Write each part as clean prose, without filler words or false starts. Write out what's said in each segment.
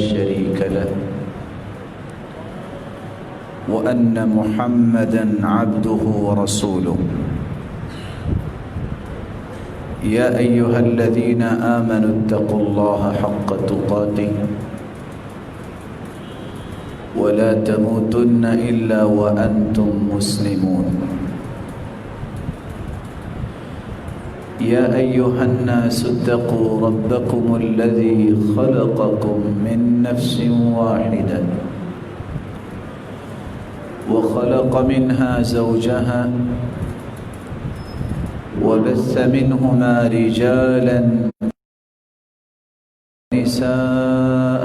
شريك له وأن محمدًا عبده ورسوله يا أيها الذين آمنوا اتقوا الله حق تقاته ولا تموتن إلا وأنتم مسلمون يا أيها الناس اتقوا ربكم الذي خلقكم من نفس واحدة وخلق منها زوجها وبث منهما رجالا ونساء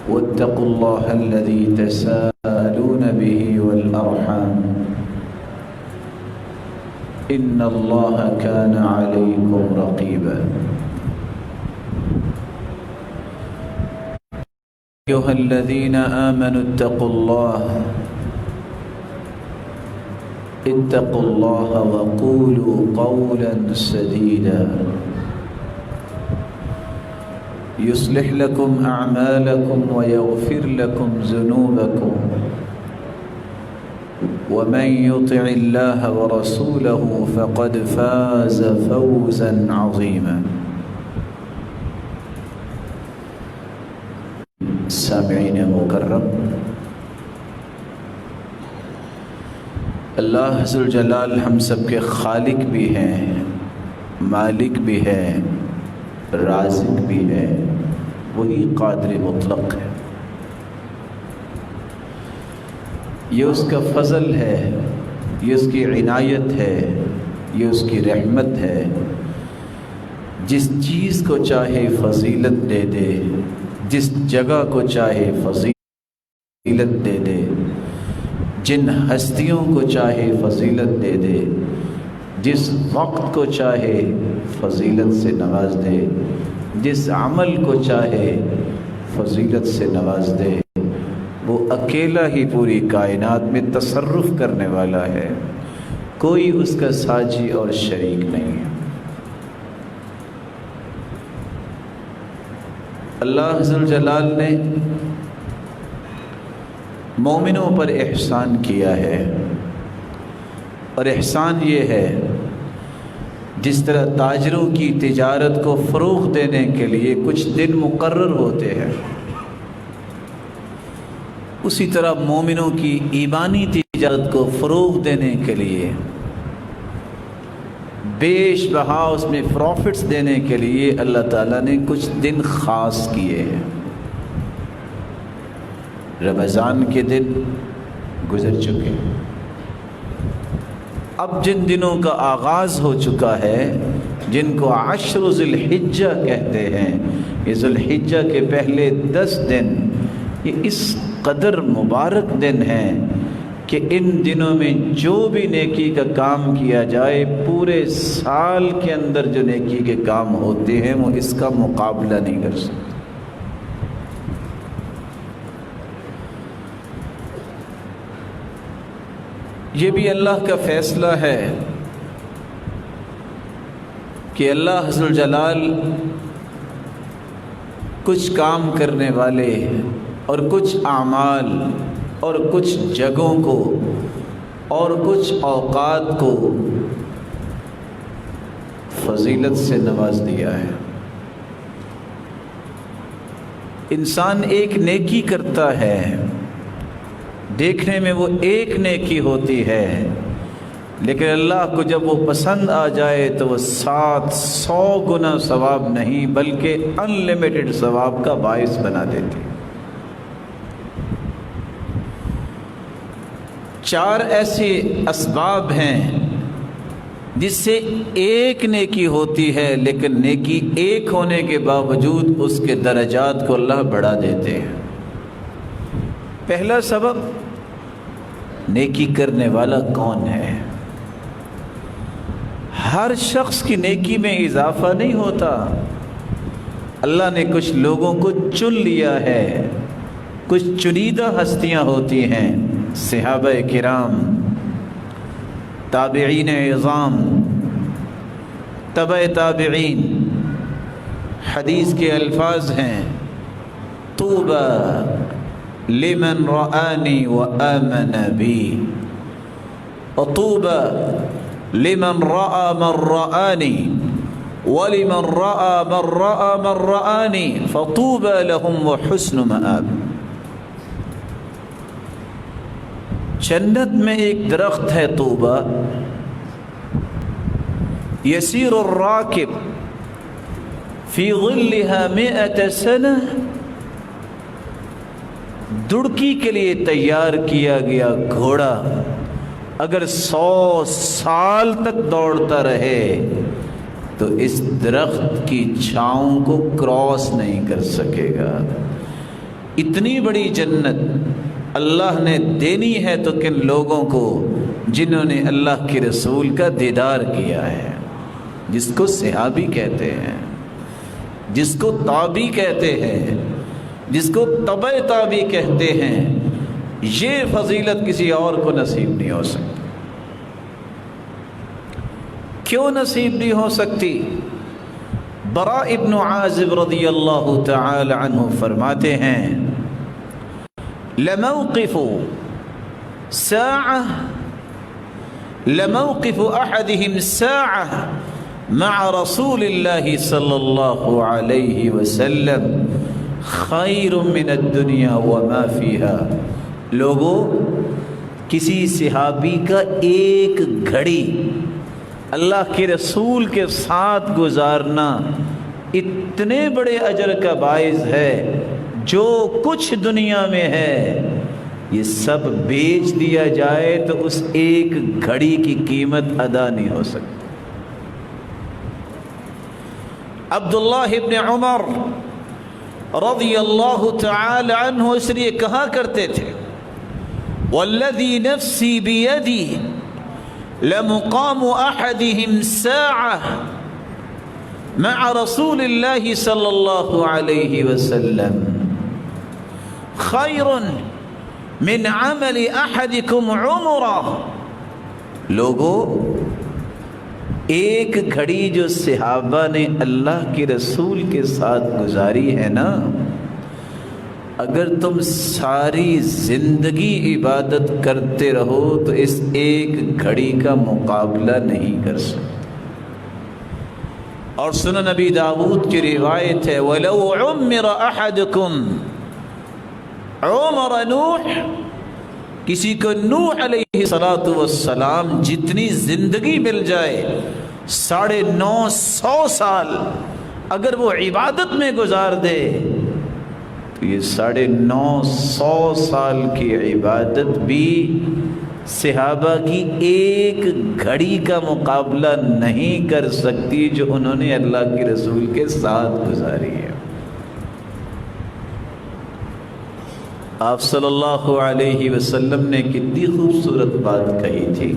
واتقوا الله الذي تساءلون به والأرحام إن الله كان عليكم رقيبا أيها الذين آمنوا اتقوا الله وقولوا قولا سديدا يصلح لكم أعمالكم ويغفر لكم ذنوبكم ومن يطع الله ورسوله فقد فاز فوزا عظيما سامعین مکرم، اللہ ذوالجلال ہم سب کے خالق بھی ہیں، مالک بھی ہے، رازق بھی ہے، وہی قادر مطلق ہے۔ یہ اس کا فضل ہے، یہ اس کی عنایت ہے، یہ اس کی رحمت ہے، جس چیز کو چاہے فضیلت دے دے، جس جگہ کو چاہے فضیلت دے دے، جن ہستیوں کو چاہے فضیلت دے دے، جس وقت کو چاہے فضیلت سے نواز دے، جس عمل کو چاہے فضیلت سے نواز دے، وہ اکیلا ہی پوری کائنات میں تصرف کرنے والا ہے، کوئی اس کا ساجی اور شریک نہیں ہے۔ اللہ ذوالجلال نے مومنوں پر احسان کیا ہے، اور احسان یہ ہے جس طرح تاجروں کی تجارت کو فروغ دینے کے لیے کچھ دن مقرر ہوتے ہیں، اسی طرح مومنوں کی ایمانی تجارت کو فروغ دینے کے لیے، بیش بہا اس میں پروفٹس دینے کے لیے اللہ تعالیٰ نے کچھ دن خاص کیے ہیں۔ رمضان کے دن گزر چکے، اب جن دنوں کا آغاز ہو چکا ہے، جن کو عشر ذی الحجہ کہتے ہیں، یہ ذی الحجہ کے پہلے 10 دن، یہ اس قدر مبارک دن ہیں کہ ان دنوں میں جو بھی نیکی کا کام کیا جائے، پورے سال کے اندر جو نیکی کے کام ہوتے ہیں وہ اس کا مقابلہ نہیں کر سکتے۔ یہ بھی اللہ کا فیصلہ ہے کہ اللہ ذوالجلال کچھ کام کرنے والے اور کچھ اعمال اور کچھ جگہوں کو اور کچھ اوقات کو فضیلت سے نواز دیا ہے۔ انسان ایک نیکی کرتا ہے، دیکھنے میں وہ ایک نیکی ہوتی ہے، لیکن اللہ کو جب وہ پسند آ جائے تو وہ 700 گنا ثواب نہیں بلکہ انلمیٹڈ ثواب کا باعث بنا دیتی۔ 4 ایسے اسباب ہیں جس سے ایک نیکی ہوتی ہے، لیکن نیکی ایک ہونے کے باوجود اس کے درجات کو اللہ بڑھا دیتے ہیں۔ پہلا سبب، نیکی کرنے والا کون ہے؟ ہر شخص کی نیکی میں اضافہ نہیں ہوتا، اللہ نے کچھ لوگوں کو چن لیا ہے، کچھ چنیدہ ہستیاں ہوتی ہیں، صحابہ کرام، تابعین عظام، تبع تابعین، حدیث کے الفاظ ہیں طوبى لمن رآني وآمن بي وطوبى لمن رأى من رآني ولمن رأى من رأى من رآني فطوبى لهم وحسن مآب۔ جنت میں ایک درخت ہے طوبہ، یسیر الراکب فی ظلها 100 سنہ، دڑکی کے لیے تیار کیا گیا گھوڑا اگر 100 سال تک دوڑتا رہے تو اس درخت کی چھاؤں کو کراس نہیں کر سکے گا۔ اتنی بڑی جنت اللہ نے دینی ہے تو کن لوگوں کو؟ جنہوں نے اللہ کے رسول کا دیدار کیا ہے، جس کو صحابی کہتے ہیں، جس کو تابعی کہتے ہیں، جس کو تبع تابعی کہتے ہیں۔ یہ فضیلت کسی اور کو نصیب نہیں ہو سکتی۔ کیوں نصیب نہیں ہو سکتی؟ براء ابن عازب رضی اللہ تعالی عنہ فرماتے ہیں لموقف احدهم ساعة مع رسول اللہ صلی اللہ علیہ وسلم خیر من الدنیا وما فیہا۔ لوگوں، کسی صحابی کا ایک گھڑی اللہ کے رسول کے ساتھ گزارنا اتنے بڑے اجر کا باعث ہے، جو کچھ دنیا میں ہے یہ سب بیچ دیا جائے تو اس ایک گھڑی کی قیمت ادا نہیں ہو سکتی۔ عبداللہ ابن عمر رضی اللہ تعالی عنہ اس لیے کہا کرتے تھے والذی نفسی بیدی لمقام احدهم ساعة مع رسول اللہ صلی اللہ علیہ وسلم خیر من عمل احدکم عمرہ۔ لوگوں، ایک گھڑی جو صحابہ نے اللہ کے رسول کے ساتھ گزاری ہے نا، اگر تم ساری زندگی عبادت کرتے رہو تو اس ایک گھڑی کا مقابلہ نہیں کر سکتے۔ اور سنن نبی داؤد کی روایت ہے وَلَوْ عُمِّرَ أَحَدُكُمْ عُمَرَ نوح، کسی کو نوح علیہ السلام جتنی زندگی مل جائے 950 سال اگر وہ عبادت میں گزار دے تو یہ 950 سال کی عبادت بھی صحابہ کی ایک گھڑی کا مقابلہ نہیں کر سکتی جو انہوں نے اللہ کے رسول کے ساتھ گزاری ہے۔ آپ صلی اللہ علیہ وسلم نے کتنی خوبصورت بات کہی تھی،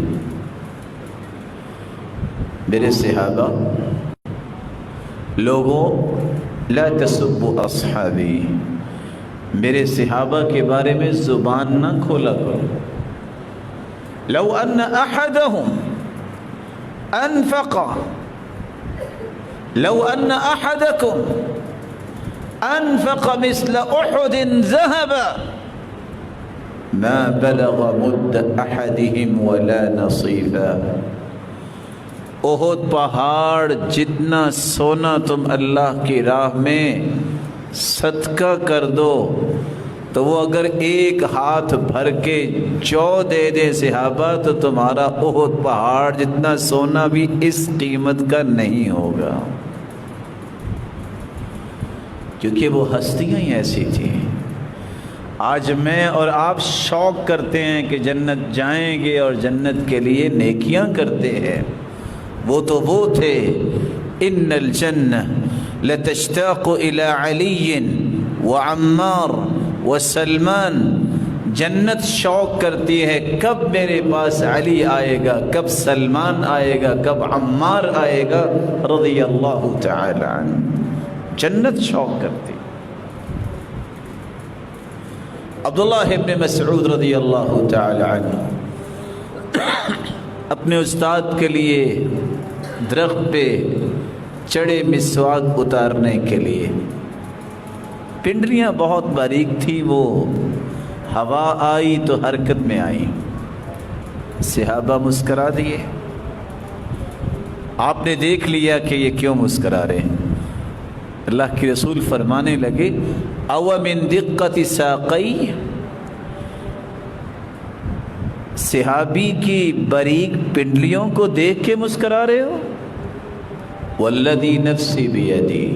میرے صحابہ، لوگوں لا تسبوا اصحابی، میرے صحابہ کے بارے میں زبان نہ کھولا کرو۔ لو ان احدهم انفق لو ان احدكم انفق مثل احد ذهبا ما بلغ مد احدهم ولا نصيفا۔ احد پہاڑ جتنا سونا تم اللہ کی راہ میں صدقہ کر دو تو وہ اگر ایک ہاتھ بھر کے جو دے دے صحابہ تو تمہارا احد پہاڑ جتنا سونا بھی اس قیمت کا نہیں ہوگا، کیونکہ وہ ہستیاں ہی ایسی تھیں۔ آج میں اور آپ شوق کرتے ہیں کہ جنت جائیں گے اور جنت کے لیے نیکیاں کرتے ہیں، وہ تو وہ تھے ان الجنہ لتشتاق الى علی وعمار وسلمان، جنت شوق کرتی ہے کب میرے پاس علی آئے گا، کب سلمان آئے گا، کب عمار آئے گا رضی اللہ تعالی عنہ، جنت شوق کرتی۔ عبداللہ ابن مسعود رضی اللہ تعالی عنہ اپنے استاد کے لیے درخت پہ چڑھے مسواک اتارنے کے لیے۔ پنڈلیاں بہت باریک تھی، وہ ہوا آئی تو حرکت میں آئی، صحابہ مسکرا دیے۔ آپ نے دیکھ لیا کہ یہ کیوں مسکرا رہے ہیں، اللہ کے رسول فرمانے لگے او من دقت ساقی، صحابی کی باریک پنڈلیوں کو دیکھ کے مسکرا رہے ہو؟ والذی نفسی بیدی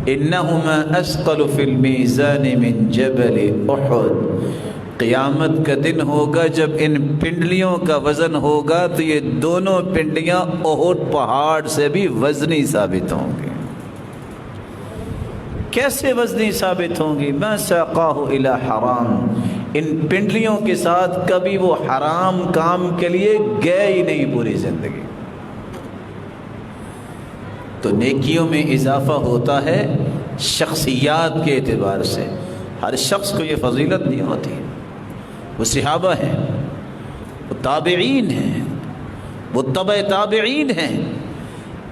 انہما اثقل فی المیزان من جبل احد، قیامت کا دن ہوگا جب ان پنڈلیوں کا وزن ہوگا تو یہ دونوں پنڈلیاں احد پہاڑ سے بھی وزنی ثابت ہوں گی۔ کیسے وزنی ثابت ہوں گی؟ ما ساقاہ الی حرام، ان پنڈلیوں کے ساتھ کبھی وہ حرام کام کے لیے گئے ہی نہیں پوری زندگی۔ تو نیکیوں میں اضافہ ہوتا ہے شخصیات کے اعتبار سے، ہر شخص کو یہ فضیلت نہیں ہوتی۔ وہ صحابہ ہیں، وہ تابعین ہیں، وہ تبع تابعین ہیں۔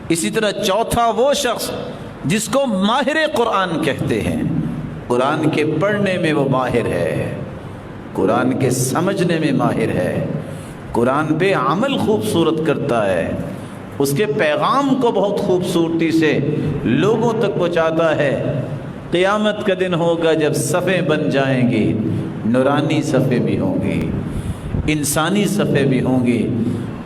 اسی طرح چوتھا وہ شخص جس کو ماہر قرآن کہتے ہیں، قرآن کے پڑھنے میں وہ ماہر ہے، قرآن کے سمجھنے میں ماہر ہے، قرآن پہ عمل خوبصورت کرتا ہے، اس کے پیغام کو بہت خوبصورتی سے لوگوں تک پہنچاتا ہے۔ قیامت کا دن ہوگا جب صفیں بن جائیں گی، نورانی صفیں بھی ہوں گی، انسانی صفیں بھی ہوں گی۔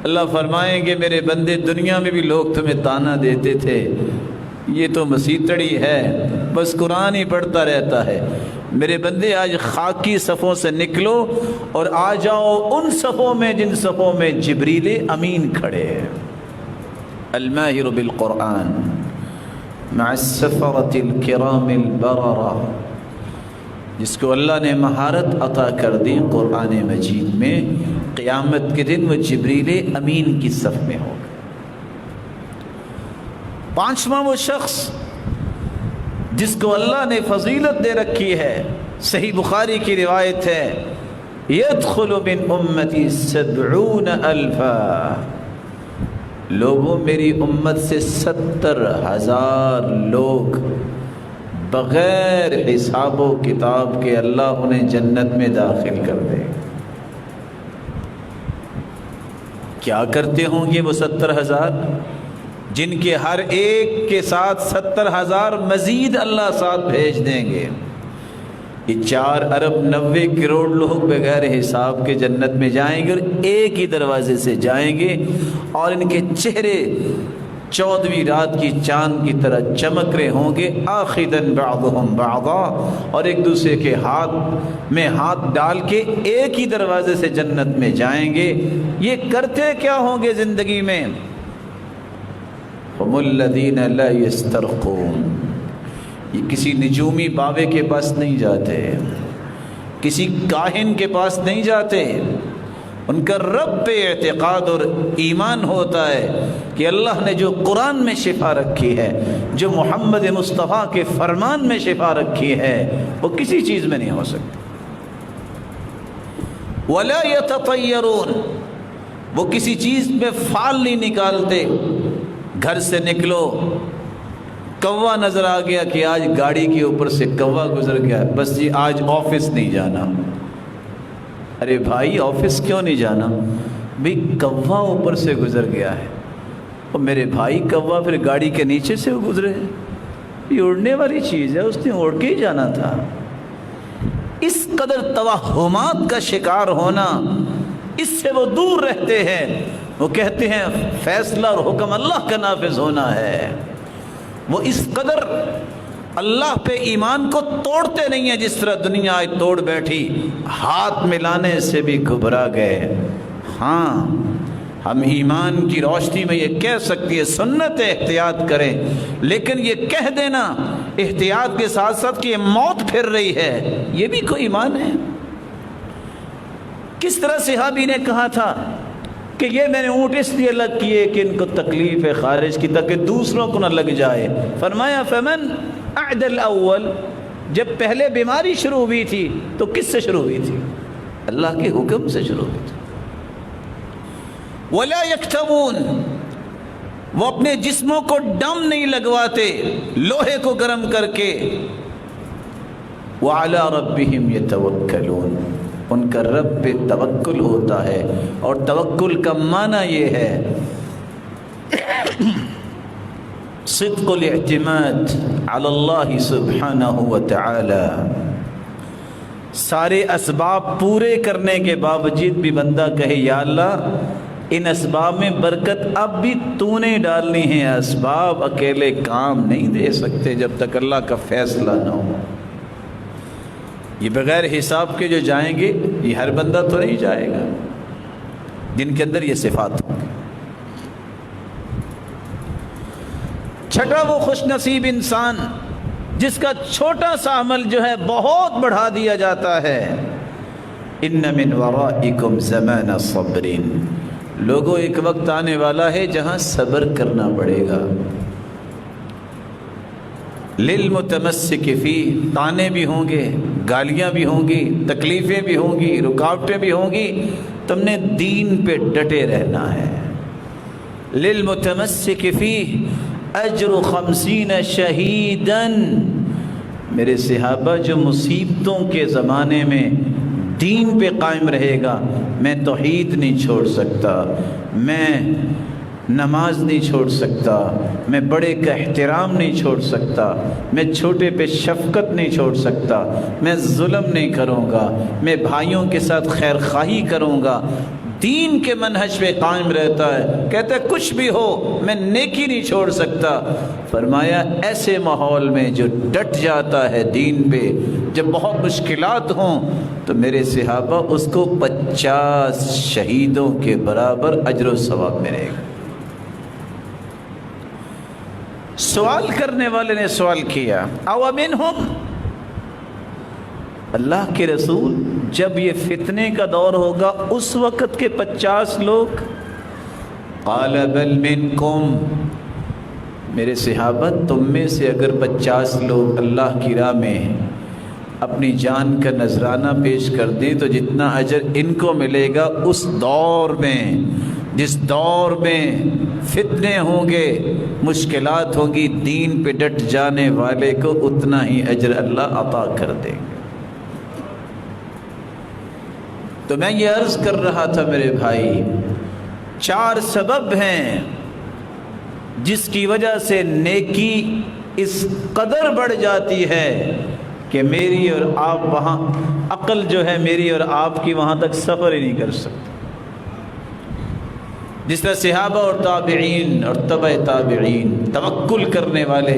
اللہ فرمائیں گے میرے بندے، دنیا میں بھی لوگ تمہیں تانا دیتے تھے، یہ تو مسیتڑی ہے، بس قرآن ہی پڑھتا رہتا ہے۔ میرے بندے آج خاکی صفوں سے نکلو اور آ جاؤ ان صفوں میں جن صفوں میں جبریل امین کھڑے ہیں۔ الماہر بالقرآن مع السفرة الکرام البررہ، جس کو اللہ نے مہارت عطا کر دی قرآن مجید میں، قیامت کے دن وہ جبریل امین کی صف میں ہوگا۔ پانچواں وہ شخص جس کو اللہ نے فضیلت دے رکھی ہے، صحیح بخاری کی روایت ہے، يدخل من امتی 70,000، لوگوں میری امت سے 70,000 لوگ بغیر حساب و کتاب کے اللہ انہیں جنت میں داخل کر دے۔ کیا کرتے ہوں گے وہ 70,000 جن کے ہر ایک کے ساتھ 70,000 مزید اللہ ساتھ بھیج دیں گے؟ یہ 4 ارب 90 کروڑ لوگ بغیر حساب کے جنت میں جائیں گے اور ایک ہی دروازے سے جائیں گے، اور ان کے چہرے 14ویں رات کی چاند کی طرح چمک رہے ہوں گے، آخذاً بعضهم بعضا، اور ایک دوسرے کے ہاتھ میں ہاتھ ڈال کے ایک ہی دروازے سے جنت میں جائیں گے۔ یہ کرتے کیا ہوں گے زندگی میں؟ هم الذین لا یسترقون، یہ کسی نجومی بابے کے پاس نہیں جاتے، کسی کاہن کے پاس نہیں جاتے، ان کا رب پہ اعتقاد اور ایمان ہوتا ہے کہ اللہ نے جو قرآن میں شفا رکھی ہے، جو محمد مصطفیٰ کے فرمان میں شفا رکھی ہے، وہ کسی چیز میں نہیں ہو سکتی۔ ولا یتطیرون، وہ کسی چیز میں فال نہیں نکالتے۔ گھر سے نکلو، کوا نظر آ گیا کہ آج گاڑی کے اوپر سے کوا گزر گیا، بس جی آج آفس نہیں جانا۔ ارے بھائی آفس کیوں نہیں جانا؟ بھی کوا اوپر سے گزر گیا ہے۔ اور میرے بھائی کوا پھر گاڑی کے نیچے سے گزرے، یہ اڑنے والی چیز ہے، اس نے اڑ کے ہی جانا تھا۔ اس قدر توہمات کا شکار ہونا، اس سے وہ دور رہتے ہیں۔ وہ کہتے ہیں فیصلہ اور حکم اللہ کا نافذ ہونا ہے۔ وہ اس قدر اللہ پہ ایمان کو توڑتے نہیں ہیں جس طرح دنیا آج توڑ بیٹھی، ہاتھ ملانے سے بھی گھبرا گئے۔ ہاں ہم ایمان کی روشنی میں یہ کہہ سکتی ہے سنت احتیاط کریں، لیکن یہ کہہ دینا احتیاط کے ساتھ ساتھ کہ یہ موت پھر رہی ہے، یہ بھی کوئی ایمان ہے؟ کس طرح صحابی نے کہا تھا کہ یہ میں نے اونٹ اس لیے الگ کیے کہ ان کو تکلیف ہے خارج کی، تاکہ دوسروں کو نہ لگ جائے۔ فرمایا فمن اعد الاول، جب پہلے بیماری شروع ہوئی تھی تو کس سے شروع ہوئی تھی؟ اللہ کے حکم سے شروع ہوئی تھی۔ ولا یکتمون، وہ اپنے جسموں کو دم نہیں لگواتے لوہے کو گرم کر کے. وَعَلَىٰ رَبِّهِمْ يَتَوَكَّلُونَ، ان کا رب پہ توکل ہوتا ہے. اور توکل کا معنی یہ ہے صدق الاعتماد علی اللہ سبحانہ وتعالی. سارے اسباب پورے کرنے کے باوجود بھی بندہ کہے یا اللہ ان اسباب میں برکت اب بھی تو نے ڈالنی ہے، اسباب اکیلے کام نہیں دے سکتے جب تک اللہ کا فیصلہ نہ ہو. یہ بغیر حساب کے جو جائیں گے یہ ہر بندہ تو نہیں جائے گا جن کے اندر یہ صفات ہوں. چھٹا وہ خوش نصیب انسان جس کا چھوٹا سا عمل جو ہے بہت بڑھا دیا جاتا ہے. ان من ورائکم زمان صبر، لوگوں ایک وقت آنے والا ہے جہاں صبر کرنا پڑے گا. للمتمسک فی، طعنے بھی ہوں گے، گالیاں بھی ہوں گی، تکلیفیں بھی ہوں گی، رکاوٹیں بھی ہوں گی، تم نے دین پہ ڈٹے رہنا ہے. للمتمسک فی اجر 50 شہیداً، میرے صحابہ جو مصیبتوں کے زمانے میں دین پہ قائم رہے گا، میں توحید نہیں چھوڑ سکتا، میں نماز نہیں چھوڑ سکتا، میں بڑے کا احترام نہیں چھوڑ سکتا، میں چھوٹے پہ شفقت نہیں چھوڑ سکتا، میں ظلم نہیں کروں گا، میں بھائیوں کے ساتھ خیر خواہی کروں گا. دین کے منہج پہ قائم رہتا ہے، کہتا ہے کچھ بھی ہو میں نیکی نہیں چھوڑ سکتا. فرمایا ایسے ماحول میں جو ڈٹ جاتا ہے دین پہ، جب بہت مشکلات ہوں تو میرے صحابہ اس کو 50 شہیدوں کے برابر اجر و ثواب ملے گا. سوال کرنے والے نے سوال کیا او منہم، اللہ کے رسول جب یہ فتنے کا دور ہوگا اس وقت کے 50 لوگ؟ قال بل منکم، میرے صحابہ تم میں سے اگر 50 لوگ اللہ کی راہ میں اپنی جان کا نذرانہ پیش کر دیں تو جتنا اجر ان کو ملے گا اس دور میں، جس دور میں فتنے ہوں گے، مشکلات ہوں گی، دین پہ ڈٹ جانے والے کو اتنا ہی اجر اللہ عطا کر دیں گے. تو میں یہ عرض کر رہا تھا میرے بھائی، 4 سبب ہیں جس کی وجہ سے نیکی اس قدر بڑھ جاتی ہے کہ میری اور آپ وہاں عقل جو ہے میری اور آپ کی وہاں تک سفر ہی نہیں کر سکتی. جس طرح صحابہ اور تابعین اور تبع تابعین توکل کرنے والے،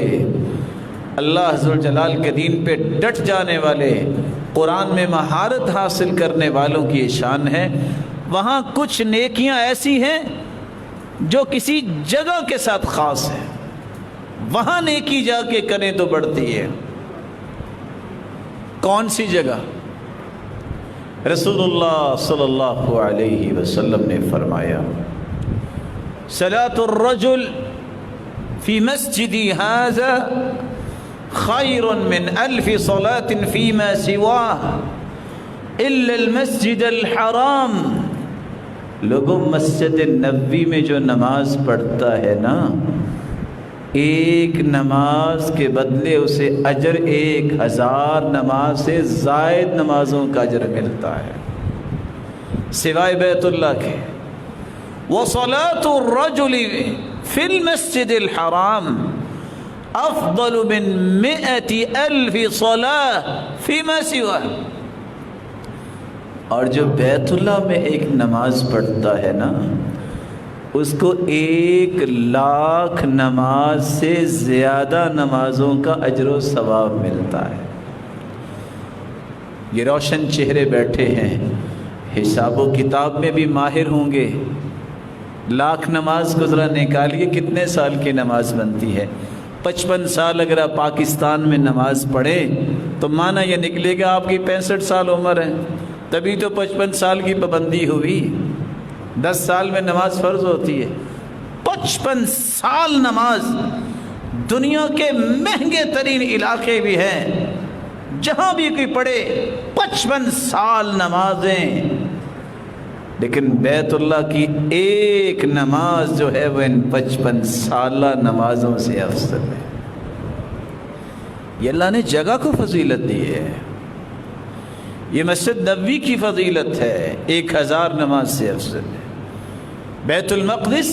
اللہ عز و جلال کے دین پہ ڈٹ جانے والے، قرآن میں مہارت حاصل کرنے والوں کی یہ شان ہے. وہاں کچھ نیکیاں ایسی ہیں جو کسی جگہ کے ساتھ خاص ہیں، وہاں نیکی جا کے کریں تو بڑھتی ہے. کون سی جگہ؟ رسول اللہ صلی اللہ علیہ وسلم نے فرمایا صلاۃ الرجل فی مسجدی ھذا خیر من 1000 صلاة فیما سواہ الا المسجد الحرام. لوگوں مسجد نبوی میں جو نماز پڑھتا ہے نا، ایک نماز کے بدلے اسے اجر 1000 نماز سے زائد نمازوں کا اجر ملتا ہے سوائے بیت اللہ کے. وصلاة الرجل فی المسجد الحرام افضل من 100,000 صلاة فیما سواہ. اور جو بیت اللہ میں ایک نماز پڑھتا ہے نا، اس کو 1,00,000 نماز سے زیادہ نمازوں کا اجر و ثواب ملتا ہے. یہ روشن چہرے بیٹھے ہیں، حساب و کتاب میں بھی ماہر ہوں گے. 1,00,000 نماز کو ذرا نکالیے، کتنے سال کی نماز بنتی ہے؟ 55 سال اگر آپ پاکستان میں نماز پڑھیں تو مانا یہ نکلے گا آپ کی 65 سال عمر ہے، تبھی تو 55 سال کی پابندی ہوئی. 10 سال میں نماز فرض ہوتی ہے. 55 سال نماز، دنیا کے مہنگے ترین علاقے بھی ہیں جہاں بھی کوئی پڑھے 55 سال نمازیں. لیکن بیت اللہ کی ایک نماز جو ہے وہ ان 55 سالہ نمازوں سے افضل ہے۔ یہ اللہ نے جگہ کو فضیلت دی ہے، یہ مسجد نبوی کی فضیلت ہے، 1000 نماز سے افضل ہے۔ بیت المقدس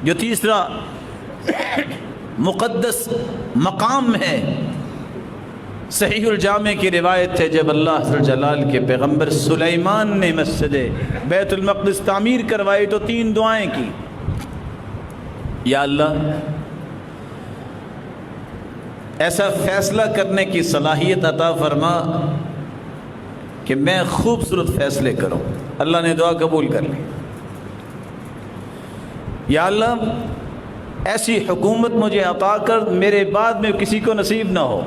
جو تیسرا مقدس مقام ہے، صحیح الجامع کی روایت ہے جب اللہ ذو الجلال کے پیغمبر سلیمان نے مسجد بیت المقدس تعمیر کروائی تو 3 دعائیں کی، یا اللہ ایسا فیصلہ کرنے کی صلاحیت عطا فرما کہ میں خوبصورت فیصلے کروں۔ اللہ نے دعا قبول کر لی۔ یا اللہ ایسی حکومت مجھے عطا کر میرے بعد میں کسی کو نصیب نہ ہو،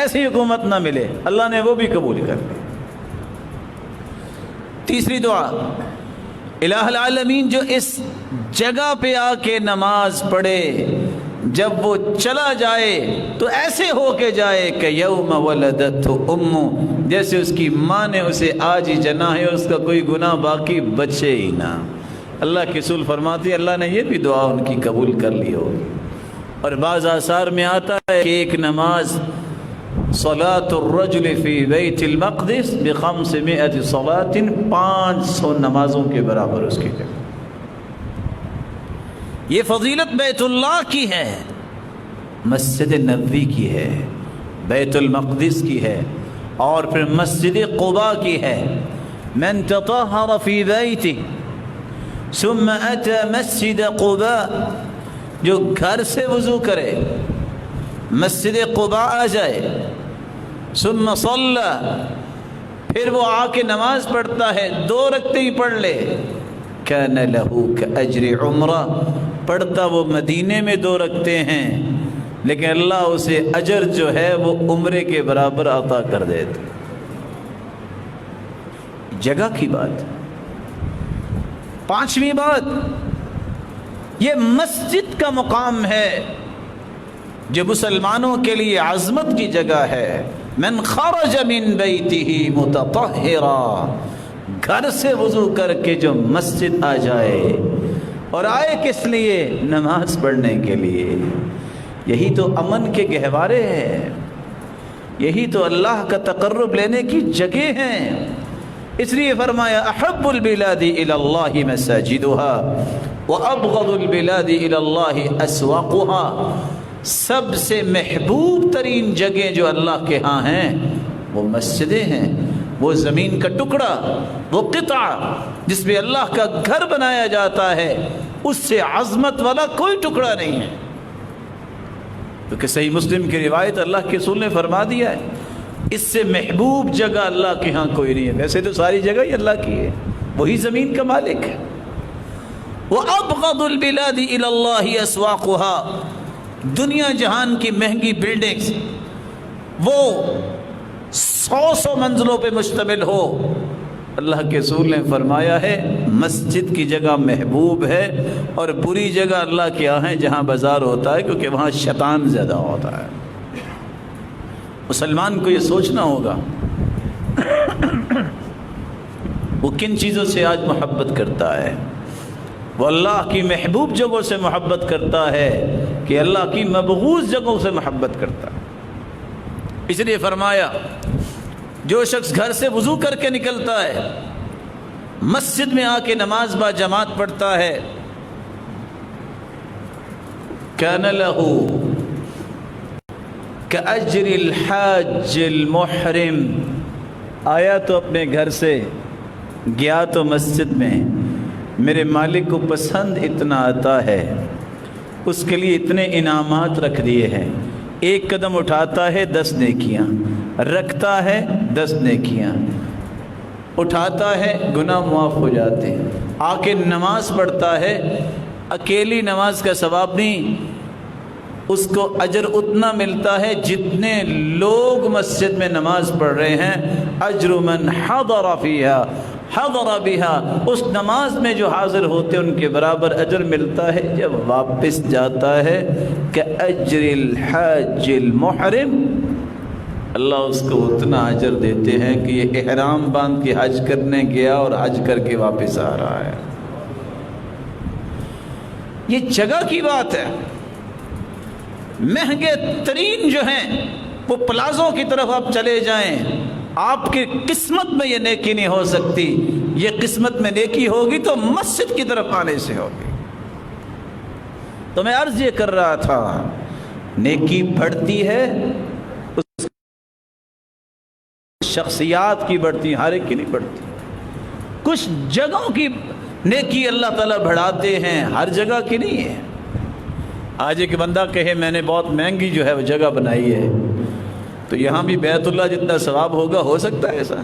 ایسی حکومت نہ ملے، اللہ نے وہ بھی قبول کر لی۔ تیسری دعا، الہ العالمین جو اس جگہ پہ آ کے نماز پڑھے جب وہ چلا جائے تو ایسے ہو کے جائے کہ یوم ولدت امہ، جیسے اس کی ماں نے اسے آج ہی جنا ہے، اس کا کوئی گناہ باقی بچے ہی نہ۔ اللہ کے رسول فرماتے ہیں اللہ نے یہ بھی دعا ان کی قبول کر لی ہوگی۔ اور بعض آثار میں آتا ہے کہ ایک نماز صلاۃ الرجل فی بیت المقدس ب500 صلاۃ، 500 نمازوں کے برابر اس کی جگہ۔ یہ فضیلت بیت اللہ کی ہے، مسجد نبوی کی ہے، بیت المقدس کی ہے، اور پھر مسجد قباء کی ہے۔ من تطہر فی بیتہ ثم اتى مسجد قباء، جو گھر سے وضو کرے مسجد قباء آ جائے، ثم صلی، پھر وہ آ کے نماز پڑھتا ہے، 2 رکعتیں ہی پڑھ لے، کان لہ کاجر عمرہ، پڑھتا وہ مدینے میں 2 رکعتیں ہیں لیکن اللہ اسے اجر جو ہے وہ عمرے کے برابر عطا کر دیتے۔ جگہ کی بات۔ 5ویں بات، یہ مسجد کا مقام ہے جو مسلمانوں کے لیے عظمت کی جگہ ہے۔ من خرج من بیتہ متطہرا، گھر سے وضو کر کے جو مسجد آ جائے، اور آئے کس لیے؟ نماز پڑھنے کے لیے۔ یہی تو امن کے گہوارے ہیں، یہی تو اللہ کا تقرب لینے کی جگہ ہیں۔ اس لیے فرمایا احب البلاد الی اللہ مساجدها وابغض البلاد الی اللہ اسواقها، سب سے محبوب ترین جگہیں جو اللہ کے ہاں ہیں وہ مسجدیں ہیں، وہ زمین کا ٹکڑا، وہ قطعہ جس پہ اللہ کا گھر بنایا جاتا ہے، اس سے عظمت والا کوئی ٹکڑا نہیں ہے۔ کیونکہ صحیح مسلم کی روایت اللہ کے رسول نے فرما دیا ہے اس سے محبوب جگہ اللہ کے ہاں کوئی نہیں ہے۔ ویسے تو ساری جگہ ہی اللہ کی ہے، وہی زمین کا مالک ہے۔ وَأَبْغَضُ الْبِلَادِ إِلَى اللَّهِ أَسْوَاقُهَا، دنیا جہان کی مہنگی بلڈنگز وہ 100 منزلوں پہ مشتمل ہو، اللہ کے رسول نے فرمایا ہے مسجد کی جگہ محبوب ہے، اور بری جگہ اللہ کے یہاں ہے جہاں بازار ہوتا ہے، کیونکہ وہاں شیطان زیادہ ہوتا ہے۔ مسلمان کو یہ سوچنا ہوگا وہ کن چیزوں سے آج محبت کرتا ہے۔ وہ اللہ کی محبوب جگہوں سے محبت کرتا ہے کہ اللہ کی مبغوض جگہوں سے محبت کرتا ہے۔ اس لیے فرمایا جو شخص گھر سے وضو کر کے نکلتا ہے، مسجد میں آ کے نماز با جماعت پڑھتا ہے، کان لہ کأجر الحاج المحرم، آیا تو اپنے گھر سے، گیا تو مسجد میں، میرے مالک کو پسند اتنا آتا ہے، اس کے لیے اتنے انعامات رکھ دیے ہیں، 1 قدم اٹھاتا ہے 10 نیکیاں، رکھتا ہے 10 نیکیاں، اٹھاتا ہے گناہ معاف ہو جاتے ہیں، آ کے نماز پڑھتا ہے، اکیلی نماز کا ثواب نہیں، اس کو اجر اتنا ملتا ہے جتنے لوگ مسجد میں نماز پڑھ رہے ہیں، اجر من حضر فیہا حضر بہا، اس نماز میں جو حاضر ہوتے ہیں ان کے برابر اجر ملتا ہے۔ جب واپس جاتا ہے کہ اجر الحاج المحرم، اللہ اس کو اتنا اجر دیتے ہیں کہ یہ احرام باندھ کے حج کرنے گیا اور حج کر کے واپس آ رہا ہے۔ یہ جگہ کی بات ہے۔ مہنگے ترین جو ہیں وہ پلازوں کی طرف آپ چلے جائیں، آپ کی قسمت میں یہ نیکی نہیں ہو سکتی۔ یہ قسمت میں نیکی ہوگی تو مسجد کی طرف آنے سے ہوگی۔ تو میں عرض یہ کر رہا تھا، نیکی بڑھتی ہے اس شخصیات کی بڑھتی، ہر ایک کی نہیں بڑھتی۔ کچھ جگہوں کی نیکی اللہ تعالیٰ بڑھاتے ہیں، ہر جگہ کی نہیں ہے۔ آج ایک بندہ کہے میں نے بہت مہنگی جو ہے وہ جگہ بنائی ہے، تو یہاں بھی بیت اللہ جتنا ثواب ہوگا، ہو سکتا ہے ایسا؟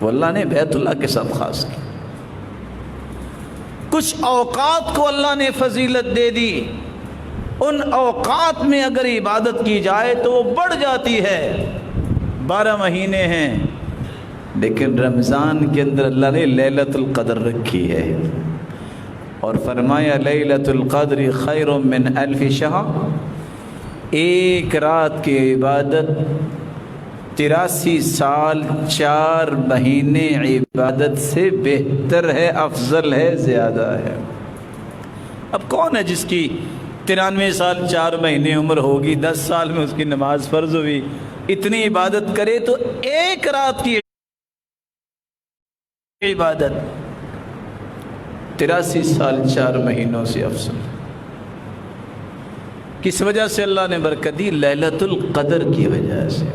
وہ اللہ نے بیت اللہ کے ساتھ خاص کی۔ کچھ اوقات کو اللہ نے فضیلت دے دی، ان اوقات میں اگر عبادت کی جائے تو وہ بڑھ جاتی ہے۔ 12 مہینے ہیں، لیکن رمضان کے اندر اللہ نے لیلۃ القدر رکھی ہے، اور فرمایا لیلۃ القدر خیر من الف شہر۔ ایک رات کی عبادت 83 سال 4 مہینے عبادت سے بہتر ہے، افضل ہے، زیادہ ہے۔ اب کون ہے جس کی 93 سال 4 مہینے عمر ہوگی، 10 سال میں اس کی نماز فرض ہوئی، اتنی عبادت کرے تو ایک رات کی عبادت 83 سال 4 مہینوں سے افضل۔ کس وجہ سے اللہ نے برکت دی؟ لیلۃ القدر کی وجہ سے۔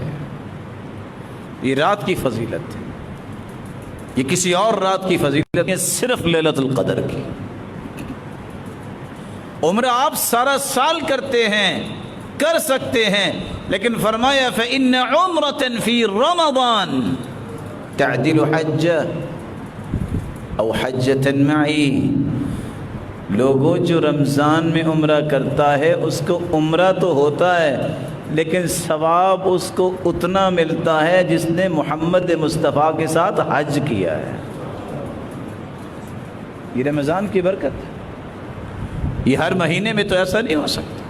یہ رات کی فضیلت ہے، یہ کسی اور رات کی فضیلت نہیں، صرف لیلۃ القدر کی۔ عمرہ آپ سارا سال کرتے ہیں، کر سکتے ہیں، لیکن فرمایا فإن عمرة فی رمضان تعدل حجة او حجة معی۔ لوگوں جو رمضان میں عمرہ کرتا ہے اس کو عمرہ تو ہوتا ہے، لیکن ثواب اس کو اتنا ملتا ہے جس نے محمد مصطفیٰ کے ساتھ حج کیا ہے۔ یہ رمضان کی برکت ہے۔ یہ ہر مہینے میں تو ایسا نہیں ہو سکتا،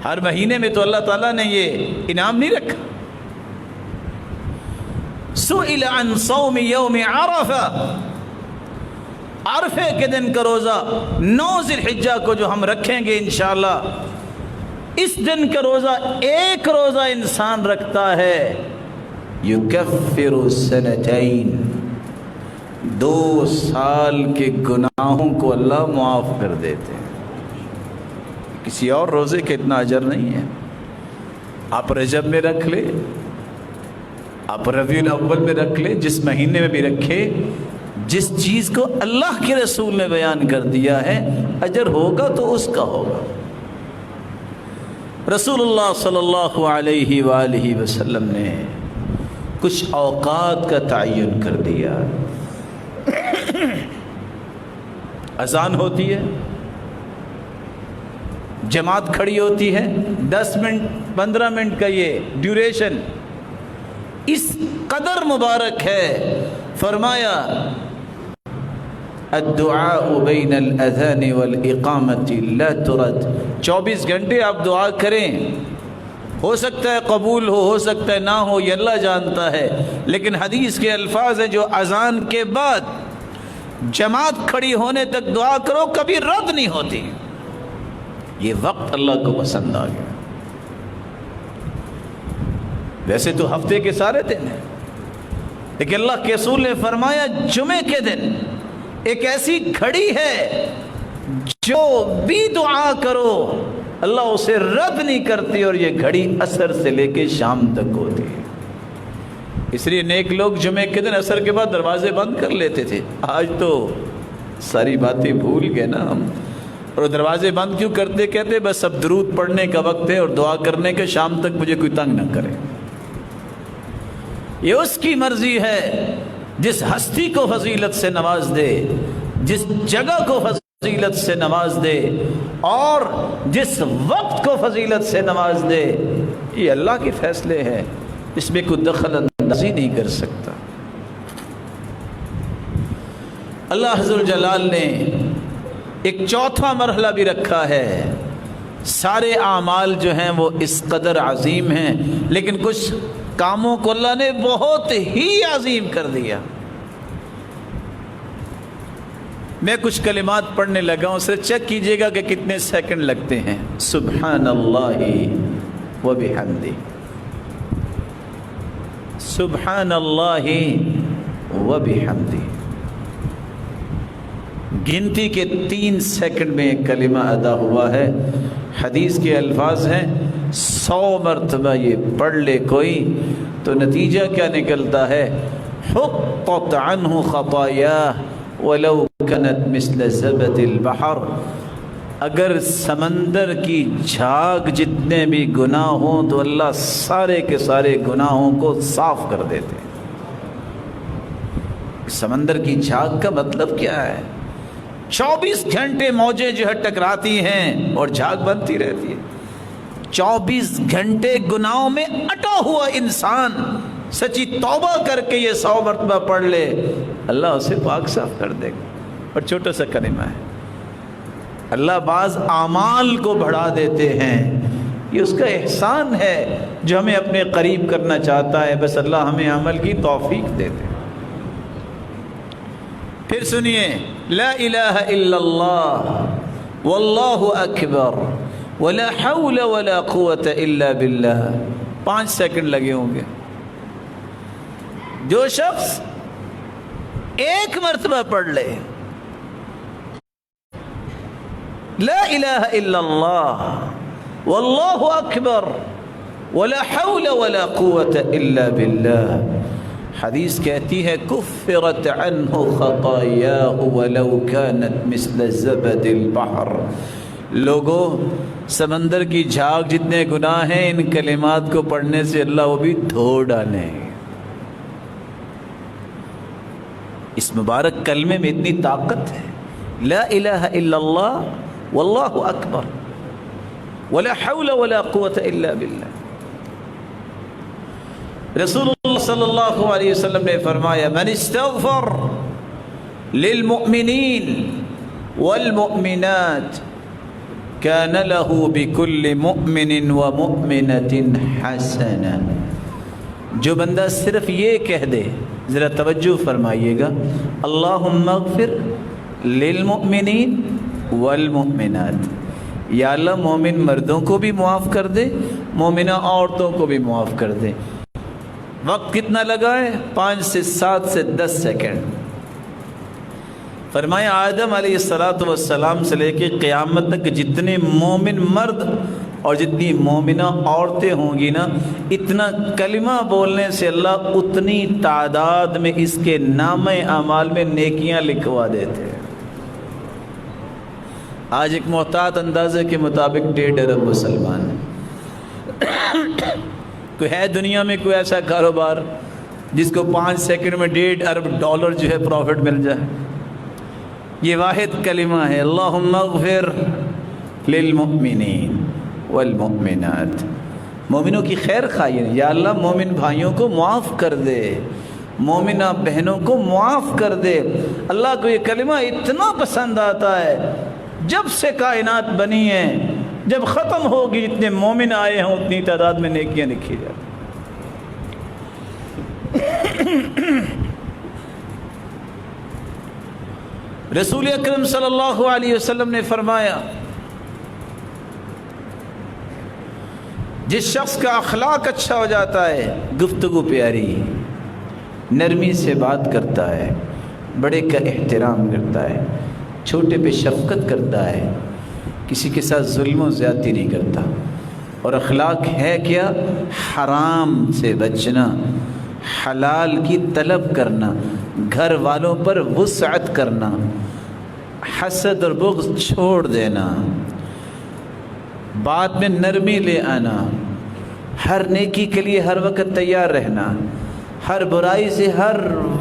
ہر مہینے میں تو اللہ تعالیٰ نے یہ انعام نہیں رکھا۔ سئل عن صوم یوم عرفہ، عرفے کے دن کا روزہ 9 ذی الحجہ کو جو ہم رکھیں گے انشاءاللہ، اس دن کا روزہ ایک روزہ انسان رکھتا ہے، یکفر سنتین، 2 سال کے گناہوں کو اللہ معاف کر دیتے ہیں۔ کسی اور روزے کے اتنا اجر نہیں ہے۔ آپ رجب میں رکھ لے، آپ ربیع الاول میں رکھ لے، جس مہینے میں بھی رکھے، جس چیز کو اللہ کے رسول نے بیان کر دیا ہے، اجر ہوگا تو اس کا ہوگا۔ رسول اللہ صلی اللہ علیہ وآلہ وسلم نے کچھ اوقات کا تعین کر دیا۔ اذان ہوتی ہے، جماعت کھڑی ہوتی ہے، 10 منٹ 15 منٹ کا یہ ڈیوریشن اس قدر مبارک ہے۔ فرمایا الدعاء بین الاذان والاقامت لا ترد، 24 گھنٹے آپ دعا کریں، ہو سکتا ہے قبول ہو سکتا ہے نہ ہو، یہ اللہ جانتا ہے، لیکن حدیث کے الفاظ ہیں جو اذان کے بعد جماعت کھڑی ہونے تک دعا کرو کبھی رد نہیں ہوتی۔ یہ وقت اللہ کو پسند آ گیا۔ ویسے تو ہفتے کے سارے دن ہیں، لیکن اللہ کے رسول نے فرمایا جمعے کے دن ایک ایسی گھڑی ہے جو بھی دعا کرو اللہ اسے رد نہیں کرتی، اور یہ گھڑی عصر سے لے کے شام تک ہوتی ہے۔ اس لیے نیک لوگ جمعے کے دن عصر کے بعد دروازے بند کر لیتے تھے، آج تو ساری باتیں بھول گئے نا ہم، اور دروازے بند کیوں کرتے؟ کہتے بس اب درود پڑھنے کا وقت ہے اور دعا کرنے کا، شام تک مجھے کوئی تنگ نہ کرے۔ یہ اس کی مرضی ہے، جس ہستی کو فضیلت سے نواز دے، جس جگہ کو فضیلت سے نواز دے، اور جس وقت کو فضیلت سے نواز دے، یہ اللہ کے فیصلے ہیں، اس میں کوئی دخل اندازی نہیں کر سکتا۔ اللہ عز و جلال نے ایک چوتھا مرحلہ بھی رکھا ہے، سارے اعمال جو ہیں وہ اس قدر عظیم ہیں، لیکن کچھ کاموں کو اللہ نے بہت ہی عظیم کر دیا۔ میں کچھ کلمات پڑھنے لگا ہوں، اسے چیک کیجئے گا کہ کتنے سیکنڈ لگتے ہیں۔ سبحان اللہ و بحمدہ، سبحان اللہ و بحمدہ۔ گنتی کے 3 سیکنڈ میں ایک کلمہ ادا ہوا ہے۔ حدیث کے الفاظ ہیں 100 مرتبہ یہ پڑھ لے کوئی تو نتیجہ کیا نکلتا ہے؟ حطت عنہ خطایاہ ولو كانت مثل زبد البحر، اگر سمندر کی جھاگ جتنے بھی گناہ ہوں تو اللہ سارے کے سارے گناہوں کو صاف کر دیتے ہیں۔ سمندر کی جھاگ کا مطلب کیا ہے؟ 24 گھنٹے موجیں جو ہے ٹکراتی ہیں اور جھاگ بنتی رہتی ہے۔ 24 گھنٹے گناہوں میں اٹا ہوا انسان سچی توبہ کر کے یہ 100 مرتبہ پڑھ لے، اللہ اسے پاک صاف کر دے گا۔ اور چھوٹا سا کلمہ ہے۔ اللہ بعض اعمال کو بڑھا دیتے ہیں، یہ اس کا احسان ہے جو ہمیں اپنے قریب کرنا چاہتا ہے، بس اللہ ہمیں عمل کی توفیق دے دے۔ پھر سنیے، لا الہ الا اللہ واللہ اکبر ولا حول ولا قوة الا باللہ، 5 سیکنڈ لگے ہوں گے۔ جو شخص ایک مرتبہ پڑھ لے لا الہ الا اللہ واللہ اکبر ولا حول ولا قوة الا باللہ، حدیث کہتی ہے کفرت عنہ خطایاہ ولو كانت مثل زبد البحر۔ لوگوں، سمندر کی جھاگ جتنے گناہ ہیں ان کلمات کو پڑھنے سے اللہ وہ بھی دھو ڈالے۔ اس مبارک کلمے میں اتنی طاقت ہے، لا الہ الا اللہ واللہ اکبر ولا حول ولا قوة الا باللہ۔ رسول اللہ صلی اللہ علیہ وسلم نے فرمایا من استغفر للمؤمنین والمؤمنات كان له بكل مؤمن ومؤمنة حسنہ، جو بندہ صرف یہ کہہ دے، ذرا توجہ فرمائیے گا، اللہم اغفر للمؤمنین والمؤمنات، یا اللہ مومن مردوں کو بھی معاف کر دے، مومنہ عورتوں کو بھی معاف کر دے۔ وقت کتنا لگا ہے؟ 5 سے 7 سے 10 سیکنڈ۔ فرمایا آدم علیہ السلام سے لے کے قیامت تک جتنے مومن مرد اور جتنی مومنہ عورتیں ہوں گی نا، اتنا کلمہ بولنے سے اللہ اتنی تعداد میں اس کے نامہ اعمال میں نیکیاں لکھوا دیتے ہیں۔ آج ایک محتاط اندازے کے مطابق 1.5 ارب مسلمان ہیں۔ کوئی ہے دنیا میں کوئی ایسا کاروبار جس کو 5 سیکنڈ میں 1.5 ارب ڈالر جو ہے پروفٹ مل جائے؟ یہ واحد کلمہ ہے، اللہم اغفر للمؤمنین والمؤمنات، مومنوں کی خیر خواہی، یا اللہ مومن بھائیوں کو معاف کر دے، مومنہ بہنوں کو معاف کر دے۔ اللہ کو یہ کلمہ اتنا پسند آتا ہے، جب سے کائنات بنی ہے، جب ختم ہوگی جتنے مومن آئے ہیں اتنی تعداد میں نیکیاں لکھی جاتی۔ رسول اکرم صلی اللہ علیہ وسلم نے فرمایا جس شخص کا اخلاق اچھا ہو جاتا ہے، گفتگو پیاری، نرمی سے بات کرتا ہے، بڑے کا احترام کرتا ہے، چھوٹے پہ شفقت کرتا ہے، کسی کے ساتھ ظلم و زیادتی نہیں کرتا، اور اخلاق ہے کیا؟ حرام سے بچنا، حلال کی طلب کرنا، گھر والوں پر وسعت کرنا، حسد اور بغض چھوڑ دینا، بات میں نرمی لے آنا، ہر نیکی کے لیے ہر وقت تیار رہنا، ہر برائی سے ہر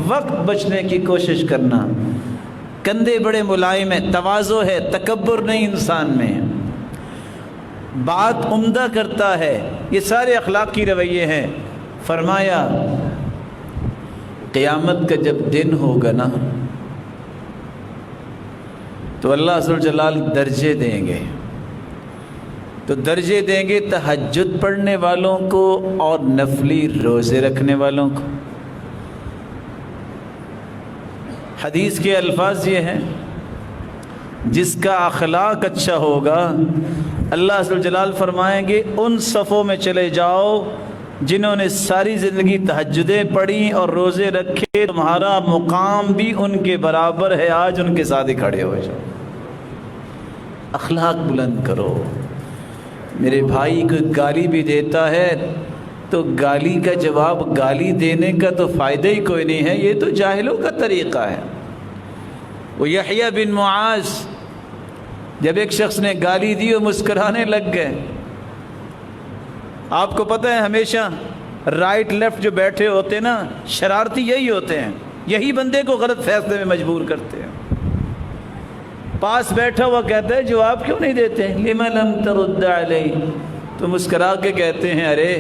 وقت بچنے کی کوشش کرنا، کندھے بڑے ملائم ہیں، تواضع ہے، تکبر نہیں انسان میں، بات عمدہ کرتا ہے، یہ سارے اخلاقی رویے ہیں۔ فرمایا قیامت کا جب دن ہوگا نا تو اللہ عز و جلال درجے دیں گے، تو درجے دیں گے تہجد پڑھنے والوں کو اور نفلی روزے رکھنے والوں کو۔ حدیث کے الفاظ یہ ہیں، جس کا اخلاق اچھا ہوگا اللہ عز و جلال فرمائیں گے ان صفوں میں چلے جاؤ جنہوں نے ساری زندگی تہجدیں پڑھی اور روزے رکھے، تمہارا مقام بھی ان کے برابر ہے، آج ان کے ساتھ ہی کھڑے ہو جاؤ۔ اخلاق بلند کرو۔ میرے بھائی کو گالی بھی دیتا ہے تو گالی کا جواب گالی دینے کا تو فائدہ ہی کوئی نہیں ہے، یہ تو جاہلوں کا طریقہ ہے۔ وہ یحییٰ بن معاذ جب ایک شخص نے گالی دی وہ مسکرانے لگ گئے۔ آپ کو پتہ ہے ہمیشہ رائٹ لیفٹ جو بیٹھے ہوتے ہیں نا، شرارتی یہی ہوتے ہیں، یہی بندے کو غلط فیصلے میں مجبور کرتے ہیں۔ پاس بیٹھا ہوا کہتا ہے جواب کیوں نہیں دیتے، لِمَ لَمْ تَرُدَّ عَلَيْهِ، تو مسکرا کے کہتے ہیں ارے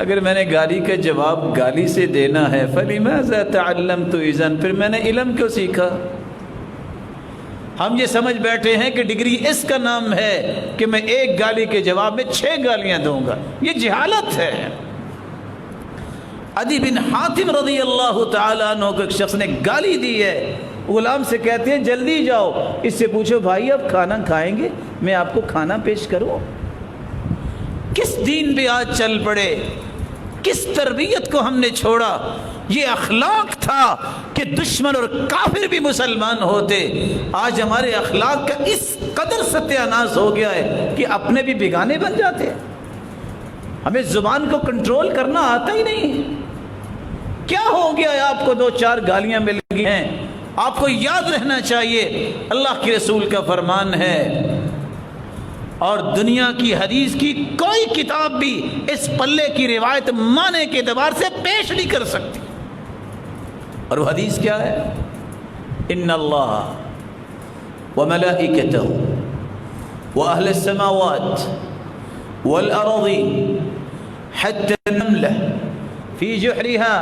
اگر میں نے گالی کا جواب گالی سے دینا ہے فَلِمَاذَا تَعَلَّمْتُ إِذًا، پھر میں نے علم کیوں سیکھا۔ ہم یہ سمجھ بیٹھے ہیں کہ ڈگری اس کا نام ہے کہ میں ایک گالی کے جواب میں 6 گالیاں دوں گا، یہ جہالت ہے۔ عدی بن حاتم رضی اللہ تعالیٰ عنہ کو ایک شخص نے گالی دی ہے، غلام سے کہتے ہیں جلدی جاؤ اس سے پوچھو بھائی اب کھانا کھائیں گے، میں آپ کو کھانا پیش کروں۔ کس دین پہ آج چل پڑے، کس تربیت کو ہم نے چھوڑا۔ یہ اخلاق تھا کہ دشمن اور کافر بھی مسلمان ہوتے، آج ہمارے اخلاق کا اس قدر ستیہ ناش ہو گیا ہے کہ اپنے بھی بیگانے بن جاتے ہیں۔ ہمیں زبان کو کنٹرول کرنا آتا ہی نہیں۔ کیا ہو گیا ہے آپ کو 2-4 گالیاں مل گئی ہیں؟ آپ کو یاد رہنا چاہیے اللہ کے رسول کا فرمان ہے، اور دنیا کی حدیث کی کوئی کتاب بھی اس پلے کی روایت معنی کے اعتبار سے پیش نہیں کر سکتی۔ اور وہ حدیث کیا ہے؟ ان اللہ وملائکتہ واہل السماوات والارض حتى النملة في جحرها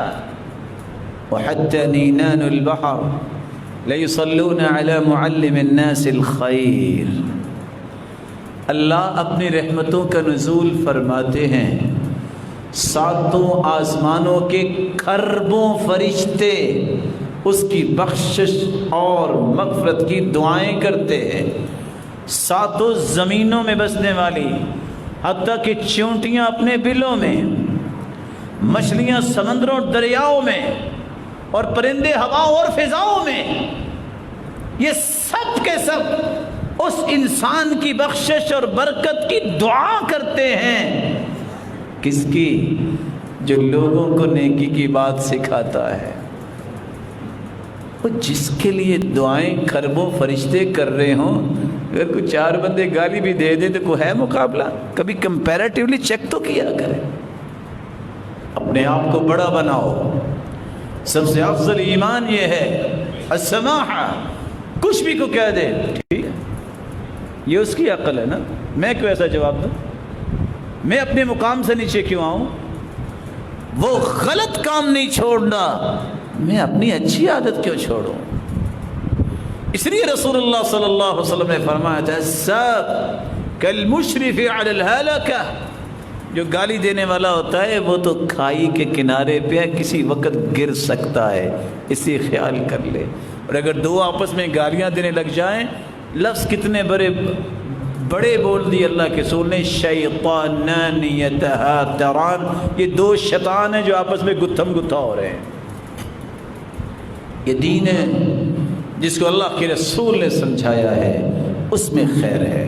وحتى نينان البحر ليصلون على معلم الناس الخير۔ اللہ اپنی رحمتوں کا نزول فرماتے ہیں، 7 آسمانوں کے کھربوں فرشتے اس کی بخشش اور مغفرت کی دعائیں کرتے ہیں، 7 زمینوں میں بسنے والی، حتیٰ کہ چونٹیاں اپنے بلوں میں، مچھلیاں سمندروں اور دریاؤں میں، اور پرندے ہواؤں اور فضاؤں میں، یہ سب کے سب اس انسان کی بخشش اور برکت کی دعا کرتے ہیں۔ کس کی؟ جو لوگوں کو نیکی کی بات سکھاتا ہے۔ وہ جس کے لیے دعائیں کھربوں فرشتے کر رہے ہوں، اگر کوئی 4 بندے گالی بھی دے دیں تو کوئی ہے مقابلہ؟ کبھی کمپیریٹیولی چیک تو کیا کریں۔ اپنے آپ کو بڑا بناؤ۔ سب سے افضل ایمان یہ ہے السماحہ، کچھ بھی کو کہہ دے ٹھیک ہے، یہ اس کی عقل ہے نا، میں کیوں ایسا جواب دوں، میں اپنے مقام سے نیچے کیوں آؤں۔ وہ غلط کام نہیں چھوڑنا، میں اپنی اچھی عادت کیوں چھوڑوں۔ اس لیے رسول اللہ صلی اللہ علیہ وسلم نے فرمایا تھا الساب کالمشرف علی الہلکہ، جو گالی دینے والا ہوتا ہے وہ تو کھائی کے کنارے پہ کسی وقت گر سکتا ہے، اسی خیال کر لے۔ اور اگر 2 آپس میں گالیاں دینے لگ جائیں، لفظ کتنے بڑے بول دی اللہ کے رسول نے، شیطانان یتہاتران، یہ 2 شیطان ہیں جو آپس میں گتھم گتھا ہو رہے ہیں۔ یہ دین ہے جس کو اللہ کے رسول نے سمجھایا ہے، اس میں خیر ہے،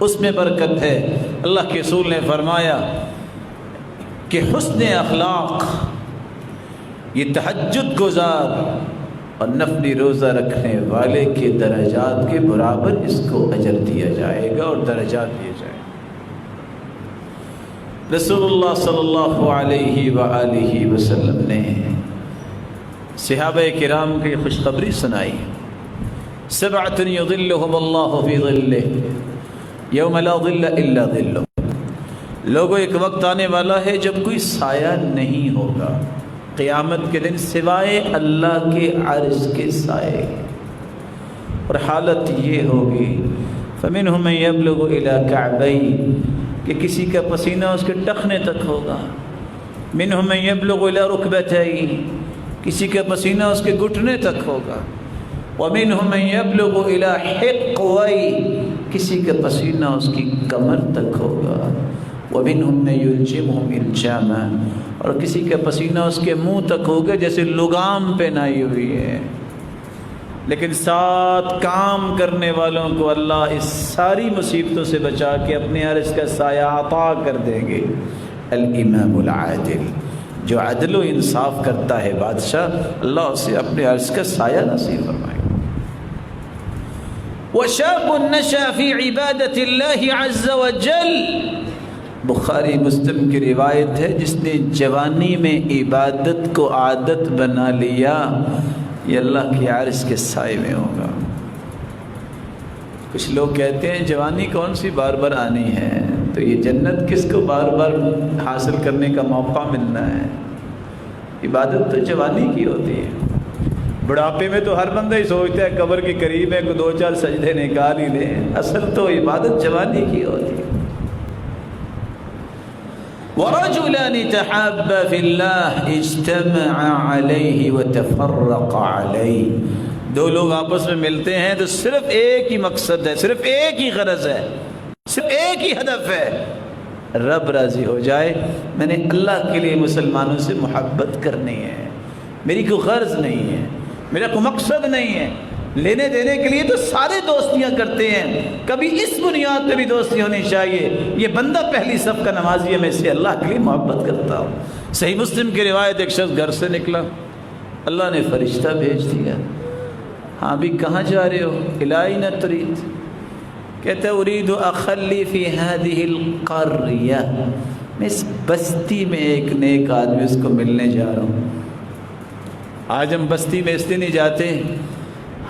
اس میں برکت ہے۔ اللہ کے رسول نے فرمایا کہ حسن اخلاق، یہ تہجد گزار اور نفلی روزہ رکھنے والے کے درجات کے برابر اس کو اجر دیا جائے گا اور درجات دیے جائیں گے۔ رسول اللہ صلی اللہ علیہ وآلہ وسلم نے صحابہ کرام کی خوشخبری سنائی، 7 یظلہم اللہ فی ظلہ یوم لا ظل الا ظلہ۔ لوگوں ایک وقت آنے والا ہے جب کوئی سایہ نہیں ہوگا قیامت کے دن سوائے اللہ کے عرش کے سائے، اور حالت یہ ہوگی فمنهم من يبلغ إلى كعبيه کہ کسی کا پسینہ اس کے ٹخنے تک ہوگا، منهم من يبلغ إلى ركبتيه کسی کا پسینہ اس کے گھٹنے تک ہوگا، ومنهم من يبلغ إلى حقويه کسی کا پسینہ اس کی کمر تک ہوگا، ومنهم من يلجمهم الجاما اور کسی کا پسینہ اس کے منہ تک ہوگا جیسے لگام پہنائی ہوئی ہے۔ لیکن ساتھ کام کرنے والوں کو اللہ اس ساری مصیبتوں سے بچا کے اپنے عرش کا سایہ عطا کر دیں گے۔ الامام العادل، جو عدل و انصاف کرتا ہے بادشاہ، اللہ اسے اپنے عرش کا سایہ نصیب فرمائے۔ وَشَابٌ نَشَأَ فِي عِبَادَةِ اللَّهِ عَزَّ وَجَلَّ بخاری مسلم کی روایت ہے، جس نے جوانی میں عبادت کو عادت بنا لیا یہ اللہ کے عرش کے سائے میں ہوگا۔ کچھ لوگ کہتے ہیں جوانی کون سی بار بار آنی ہے، تو یہ جنت کس کو بار بار حاصل کرنے کا موقع ملنا ہے؟ عبادت تو جوانی کی ہوتی ہے۔ بڑھاپے میں تو ہر بندہ ہی سوچتا ہے قبر کے قریب ہے، کوئی 2-4 سجدے نکال ہی لیں، اصل تو عبادت جوانی کی ہوتی ہے۔ وَرَجُلَانِ تَحَابَّا فِي اللَّهِ اجْتَمَعَا عَلَيْهِ وَتَفَرَّقَا عَلَيْهِ دو لوگ آپس میں ملتے ہیں تو صرف ایک ہی مقصد ہے، صرف ایک ہی غرض ہے، صرف ایک ہی ہدف ہے، رب راضی ہو جائے۔ میں نے اللہ کے لیے مسلمانوں سے محبت کرنی ہے، میری کوئی غرض نہیں ہے، میرا کوئی مقصد نہیں ہے۔ لینے دینے کے لیے تو سارے دوستیاں کرتے ہیں، کبھی اس بنیاد پہ بھی دوستی ہونی چاہیے، یہ بندہ پہلی صف کا نمازی ہے، میں اس سے اللہ کے لیے محبت کرتا ہوں۔ صحیح مسلم کی روایت، ایک شخص گھر سے نکلا، اللہ نے فرشتہ بھیج دیا، ہاں بھی کہاں جا رہے ہو؟ الائین ترید، کہتا ہے ارید اخلی فی هذه القریہ، میں اس بستی میں ایک نیک آدمی اس کو ملنے جا رہا ہوں۔ آج ہم بستی میں اس لیے نہیں جاتے،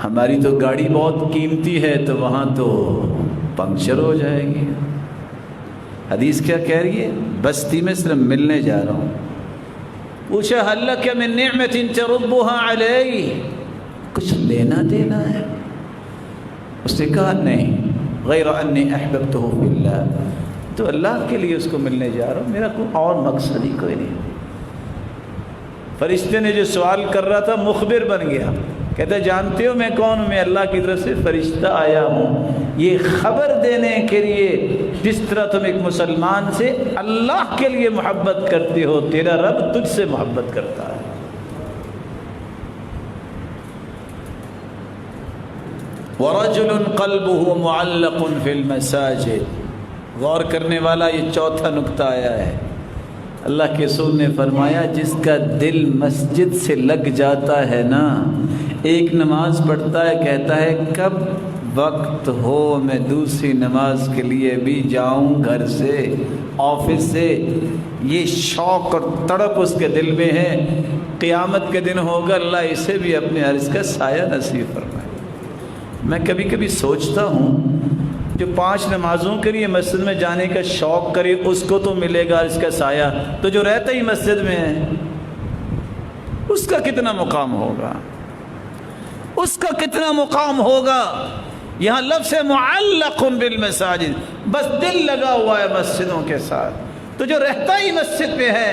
ہماری تو گاڑی بہت قیمتی ہے تو وہاں تو پنکچر ہو جائے گی۔ حدیث کیا کہہ رہی ہے؟ بستی میں صرف ملنے جا رہا ہوں۔ پوچھا هل لک من نعمت تربها علی، کچھ لینا دینا ہے؟ اس نے کہا نہیں، غیر انی احببتہ فی اللہ، تو اللہ کے لیے اس کو ملنے جا رہا ہوں، میرا کوئی اور مقصد ہی کوئی نہیں۔ فرشتے نے جو سوال کر رہا تھا مخبر بن گیا، کہتا ہے جانتے ہو میں کون ہوں؟ میں اللہ کی طرف سے فرشتہ آیا ہوں یہ خبر دینے کے لیے، جس طرح تم ایک مسلمان سے اللہ کے لیے محبت کرتے ہو، تیرا رب تجھ سے محبت کرتا ہے۔ وَرَجُلٌ قَلْبُهُ مُعَلَّقٌ فِي الْمَسَاجِدِ غور کرنے والا یہ چوتھا نقطہ آیا ہے۔ اللہ کے رسول نے فرمایا جس کا دل مسجد سے لگ جاتا ہے نا، ایک نماز پڑھتا ہے، کہتا ہے کب وقت ہو میں دوسری نماز کے لیے بھی جاؤں، گھر سے آفس سے، یہ شوق اور تڑپ اس کے دل میں ہے۔ قیامت کے دن ہوگا اللہ اسے بھی اپنے عرش کا سایہ نصیب فرمائے۔ میں کبھی کبھی سوچتا ہوں جو 5 نمازوں کے لیے مسجد میں جانے کا شوق کرے اس کو تو ملے گا اس کا سایہ، تو جو رہتا ہی مسجد میں ہے اس کا کتنا مقام ہوگا، اس کا کتنا مقام ہوگا۔ یہاں لفظ معلق بالمساجد، بس دل لگا ہوا ہے مسجدوں کے ساتھ، تو جو رہتا ہی مسجد پہ ہے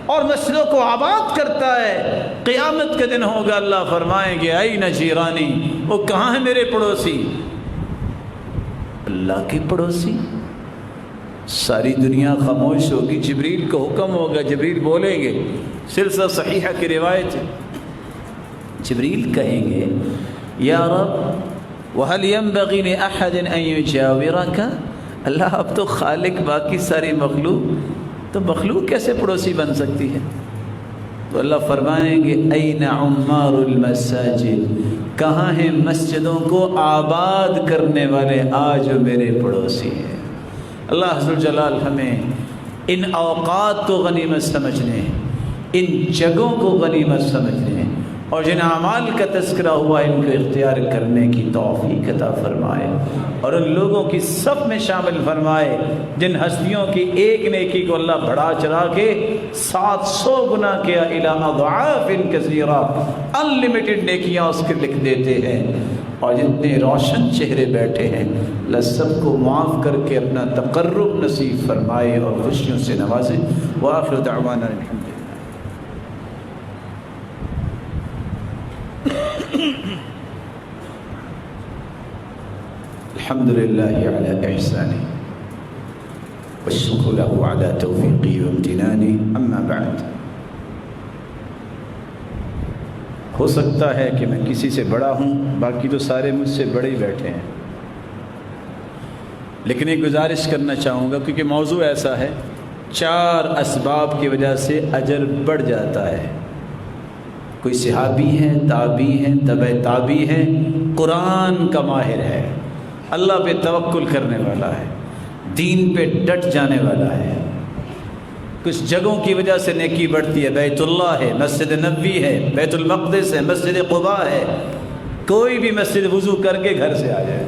اور مسجدوں کو آباد کرتا ہے، قیامت کے دن ہوگا اللہ فرمائیں گے این جیرانی، وہ کہاں ہے میرے پڑوسی؟ اللہ کے پڑوسی؟ ساری دنیا خاموش ہوگی، جبریل کو حکم ہوگا، جبریل بولیں گے، سلسلہ صحیحہ کی روایت ہے، جبریل کہیں گے یا رب وَهَلْ يَنْبَغِي لِأَحَدٍ أَن يُجَاوِرَكَ، اللہ اب تو خالق باقی ساری مخلوق، تو مخلوق کیسے پڑوسی بن سکتی ہے؟ تو اللہ فرمائیں گے اَيْنَ عُمَّارُ الْمَسَاجِدِ، کہاں ہیں مسجدوں کو آباد کرنے والے آج جو میرے پڑوسی ہیں۔ اللہ عز و جلال ہمیں ان اوقات کو غنیمت سمجھنے، ان جگہوں کو غنیمت سمجھنے اور جن اعمال کا تذکرہ ہوا ان کو اختیار کرنے کی توفیق عطا فرمائے، اور ان لوگوں کی صف میں شامل فرمائے جن ہستیوں کی ایک نیکی کو اللہ بڑھا چڑھا کے 700 گنا کیا الی اضعاف کثیرہ، انلمیٹڈ نیکیاں اس کے لکھ دیتے ہیں۔ اور جتنے روشن چہرے بیٹھے ہیں اللہ سب کو معاف کر کے اپنا تقرب نصیب فرمائے اور خوشیوں سے نوازے۔ وآخر دعوانا الحمد للہ علی احسانہ والشکر له علی توفیقی وامتنانی، اما بعد۔ ہو سکتا ہے کہ میں کسی سے بڑا ہوں، باقی تو سارے مجھ سے بڑے ہی بیٹھے ہیں، لیکن ایک گزارش کرنا چاہوں گا کیونکہ موضوع ایسا ہے، 4 اسباب کی وجہ سے اجر بڑھ جاتا ہے۔ کوئی صحابی ہے، تابعی ہیں، تبع تابعی ہیں، قرآن کا ماہر ہے، اللہ پہ توکل کرنے والا ہے، دین پہ ڈٹ جانے والا ہے۔ کچھ جگہوں کی وجہ سے نیکی بڑھتی ہے، بیت اللہ ہے، مسجد نبوی ہے، بیت المقدس ہے، مسجد قباء ہے، کوئی بھی مسجد وضو کر کے گھر سے آ جائے۔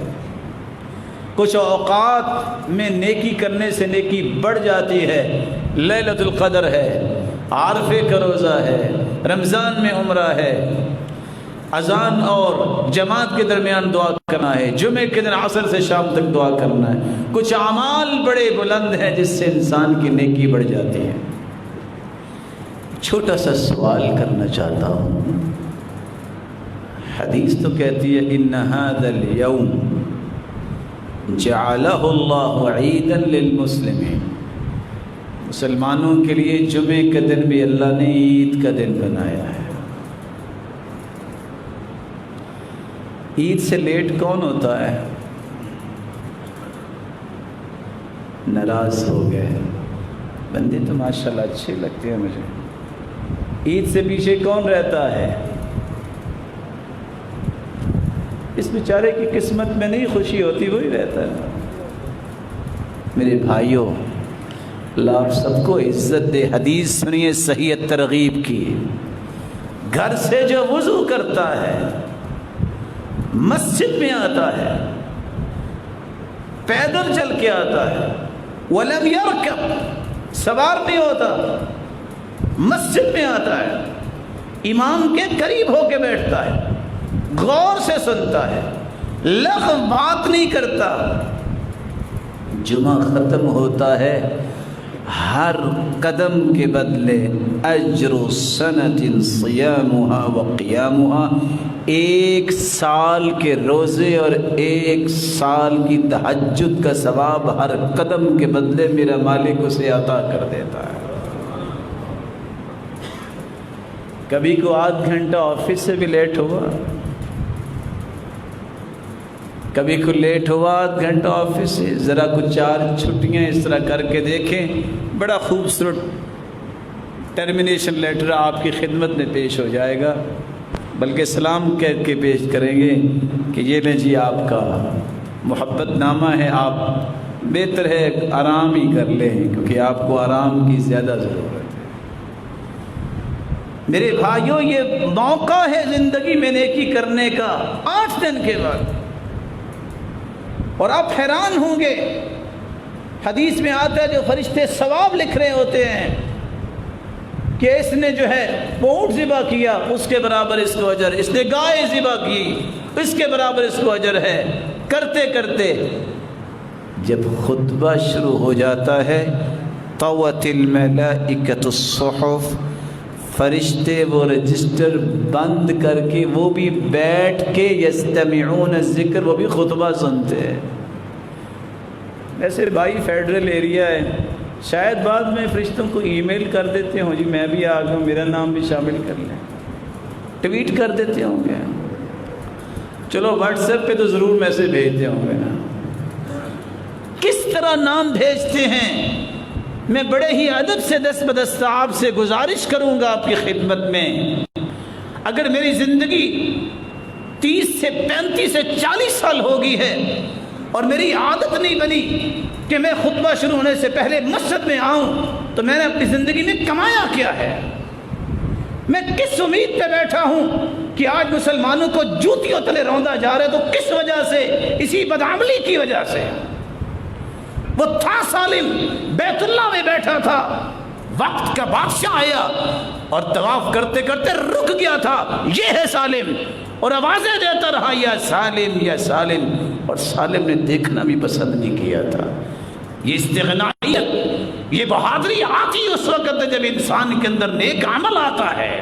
کچھ اوقات میں نیکی کرنے سے نیکی بڑھ جاتی ہے، لیلۃ القدر ہے، عرفے کا روزہ ہے، رمضان میں عمرہ ہے، اذان اور جماعت کے درمیان دعا کرنا ہے، جمعے کے دن عصر سے شام تک دعا کرنا ہے۔ کچھ اعمال بڑے بلند ہیں جس سے انسان کی نیکی بڑھ جاتی ہے۔ چھوٹا سا سوال کرنا چاہتا ہوں، حدیث تو کہتی ہے ان ھذا اليوم جعلہ اللہ عیدا للمسلمین، مسلمانوں کے لیے جمعے کا دن بھی اللہ نے عید کا دن بنایا ہے۔ عید سے لیٹ کون ہوتا ہے؟ ناراض ہو گئے بندے تو ماشاءاللہ اچھے لگتے ہیں مجھے۔ عید سے پیچھے کون رہتا ہے؟ اس بیچارے کی قسمت میں نہیں خوشی ہوتی، وہی رہتا ہے۔ میرے بھائیوں، اللہ آپ سب کو عزت دے۔ حدیث سنیے صحیح ترغیب کی، گھر سے جو وضو کرتا ہے، مسجد میں آتا ہے، پیدل چل کے آتا ہے، وَلَمْ يَرْكَبْ، سوار نہیں ہوتا، مسجد میں آتا ہے، امام کے قریب ہو کے بیٹھتا ہے، غور سے سنتا ہے، لغو بات نہیں کرتا، جمعہ ختم ہوتا ہے، ہر قدم کے بدلے اجر سنۃ صیامها وقیامها، 1 سال کے روزے اور 1 سال کی تہجد کا ثواب ہر قدم کے بدلے میرا مالک اسے عطا کر دیتا ہے۔ کبھی کو آدھ گھنٹہ آفس سے بھی لیٹ ہوا، کبھی کو لیٹ ہوا آدھ گھنٹہ آفس سے، ذرا کچھ 4 چھٹیاں اس طرح کر کے دیکھیں، بڑا خوبصورت ٹرمینیشن لیٹر آپ کی خدمت میں پیش ہو جائے گا، بلکہ سلام کہہ کے پیش کریں گے کہ یہ لیں جی آپ کا محبت نامہ ہے، آپ بہتر ہے آرام ہی کر لیں کیونکہ آپ کو آرام کی زیادہ ضرورت ہے۔ میرے بھائیوں، یہ موقع ہے زندگی میں نیکی کرنے کا 8 دن کے بعد، اور آپ حیران ہوں گے، حدیث میں آتا ہے جو فرشتے ثواب لکھ رہے ہوتے ہیں کہ اس نے جو ہے اونٹ ذبح کیا اس کے برابر اس کو اجر، اس نے گائے ذبح کی اس کے برابر اس کو اجر ہے، کرتے کرتے جب خطبہ شروع ہو جاتا ہے طوت الملائکۃ الصحف، فرشتے وہ رجسٹر بند کر کے وہ بھی بیٹھ کے یستمعون الذکر، وہ بھی خطبہ سنتے ہیں۔ ایسے بھائی فیڈرل ایریا ہے، شاید بعد میں فرشتوں کو ای میل کر دیتے ہوں جی میں بھی آ گیا ہوں، میرا نام بھی شامل کر لیں، ٹویٹ کر دیتے ہوں گے، چلو واٹس ایپ پہ تو ضرور میسج بھیجتے ہوں گے نا۔ کس طرح نام بھیجتے ہیں؟ میں بڑے ہی ادب سے دست بدست آپ سے گزارش کروں گا آپ کی خدمت میں، اگر میری زندگی 30 سے 35 سے 40 سال ہو گئی ہے اور میری عادت نہیں بنی کہ میں خطبہ شروع ہونے سے پہلے مسجد میں آؤں، تو میں نے اپنی زندگی میں کمایا کیا ہے؟ میں کس امید پہ بیٹھا ہوں کہ آج مسلمانوں کو جوتیوں تلے روندا جا رہے، تو کس وجہ سے؟ اسی بدعملی کی وجہ سے۔ وہ تھا سالم، بیت اللہ میں بیٹھا تھا، وقت کا بادشاہ آیا اور طواف کرتے کرتے رک گیا تھا، یہ ہے سالم، اور آوازیں دیتا رہا یا سالم یا سالم، اور سالم نے دیکھنا بھی پسند نہیں کیا تھا۔ یہ استغنائیت، یہ بہادری آتی اس وقت جب انسان کے اندر نیک عمل آتا ہے۔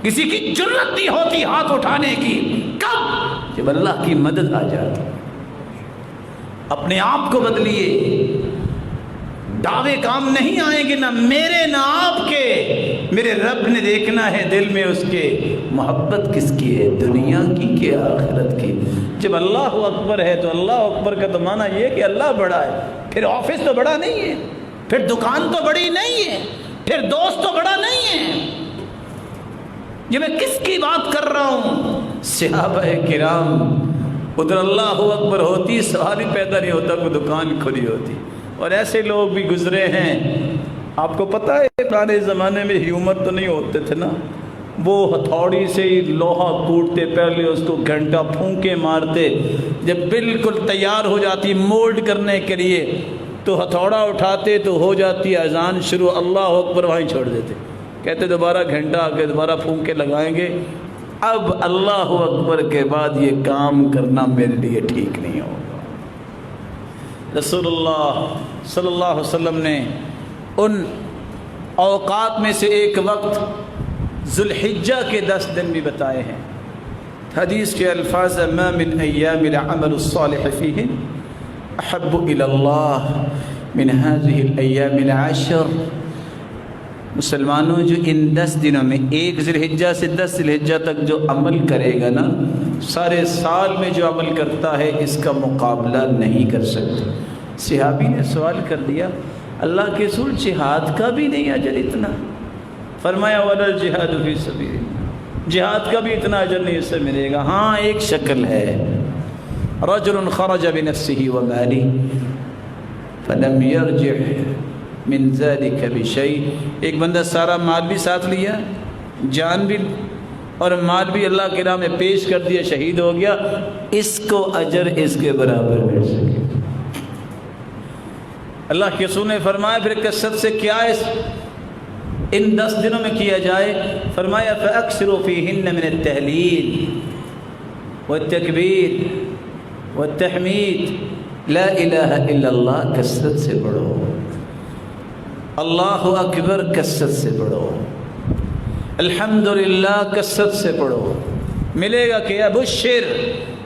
کسی کی جرت نہیں ہوتی ہاتھ اٹھانے کی، کب؟ جب اللہ کی مدد آ جاتی۔ اپنے آپ کو بدلیے، دعوے کام نہیں آئیں گے، نہ میرے نہ آپ کے، میرے رب نے دیکھنا ہے دل میں اس کے محبت کس کی ہے، دنیا کی کہ آخرت کی۔ جب اللہ اکبر ہے تو اللہ اکبر کا تو معنی یہ کہ اللہ بڑا ہے، پھر آفس تو بڑا نہیں ہے، پھر دکان تو بڑی نہیں ہے، پھر دوست تو بڑا نہیں ہے۔ یہ میں کس کی بات کر رہا ہوں؟ صحابہ کرام، ادھر اللہ اکبر ہوتی سوال ہی پیدا نہیں ہوتا، کوئی دکان کھلی ہوتی، اور ایسے لوگ بھی گزرے ہیں۔ آپ کو پتہ ہے پرانے زمانے میں ہیومر تو نہیں ہوتے تھے نا، وہ ہتھوڑی سے ہی لوہا کوٹتے، پہلے اس کو گھنٹہ پھونکے مارتے، جب بالکل تیار ہو جاتی مولڈ کرنے کے لیے تو ہتھوڑا اٹھاتے تو ہو جاتی اذان شروع، اللہ اکبر وہیں چھوڑ دیتے، کہتے دوبارہ گھنٹہ آگے دوبارہ پھونک کے لگائیں گے۔ اب اللہ اکبر کے بعد یہ کام کرنا میرے لیے ٹھیک نہیں ہوگا۔ رسول اللہ صلی اللہ علیہ وسلم نے ان اوقات میں سے ایک وقت ذوالحجہ کے 10 دن بھی بتائے ہیں۔ حدیث کے الفاظ ما من ایام العمل الصالح فیہن احب الی اللہ من هذه الایام العشر۔ مسلمانوں، جو ان 10 دنوں میں، 1 ذوالحجہ سے 10 ذوالحجہ تک جو عمل کرے گا نا، سارے سال میں جو عمل کرتا ہے اس کا مقابلہ نہیں کر سکتا۔ صحابی نے سوال کر دیا، اللہ کے رسول جہاد کا بھی نہیں اجر اتنا؟ فرمایا ولا الجہاد فی سبیل اللہ، جہاد کا بھی اتنا اجر نہیں اس سے ملے گا۔ ہاں ایک شکل ہے، رجل خرج بنفسه وماله فلم يرجع من ذلك بشيء، ایک بندہ سارا مال بھی ساتھ لیا، جان بھی اور مال بھی اللہ کی راہ میں پیش کر دیا، شہید ہو گیا، اس کو اجر اس کے برابر مل سکے۔ اللہ کے رسول نے فرمایا پھر کثرت سے کیا ان 10 دنوں میں کیا جائے؟ فرمایا فَأَكْثِرُوا فِيهِنَّ مِنَ التَّهْلِيلِ وَالتَّكْبِيرِ وَالتَّحْمِيدِ، لا الہ الا اللہ کثرت سے پڑھو، اللہ اکبر کثرت سے پڑھو، الحمدللہ کثرت سے پڑھو، ملے گا کہ ابشر،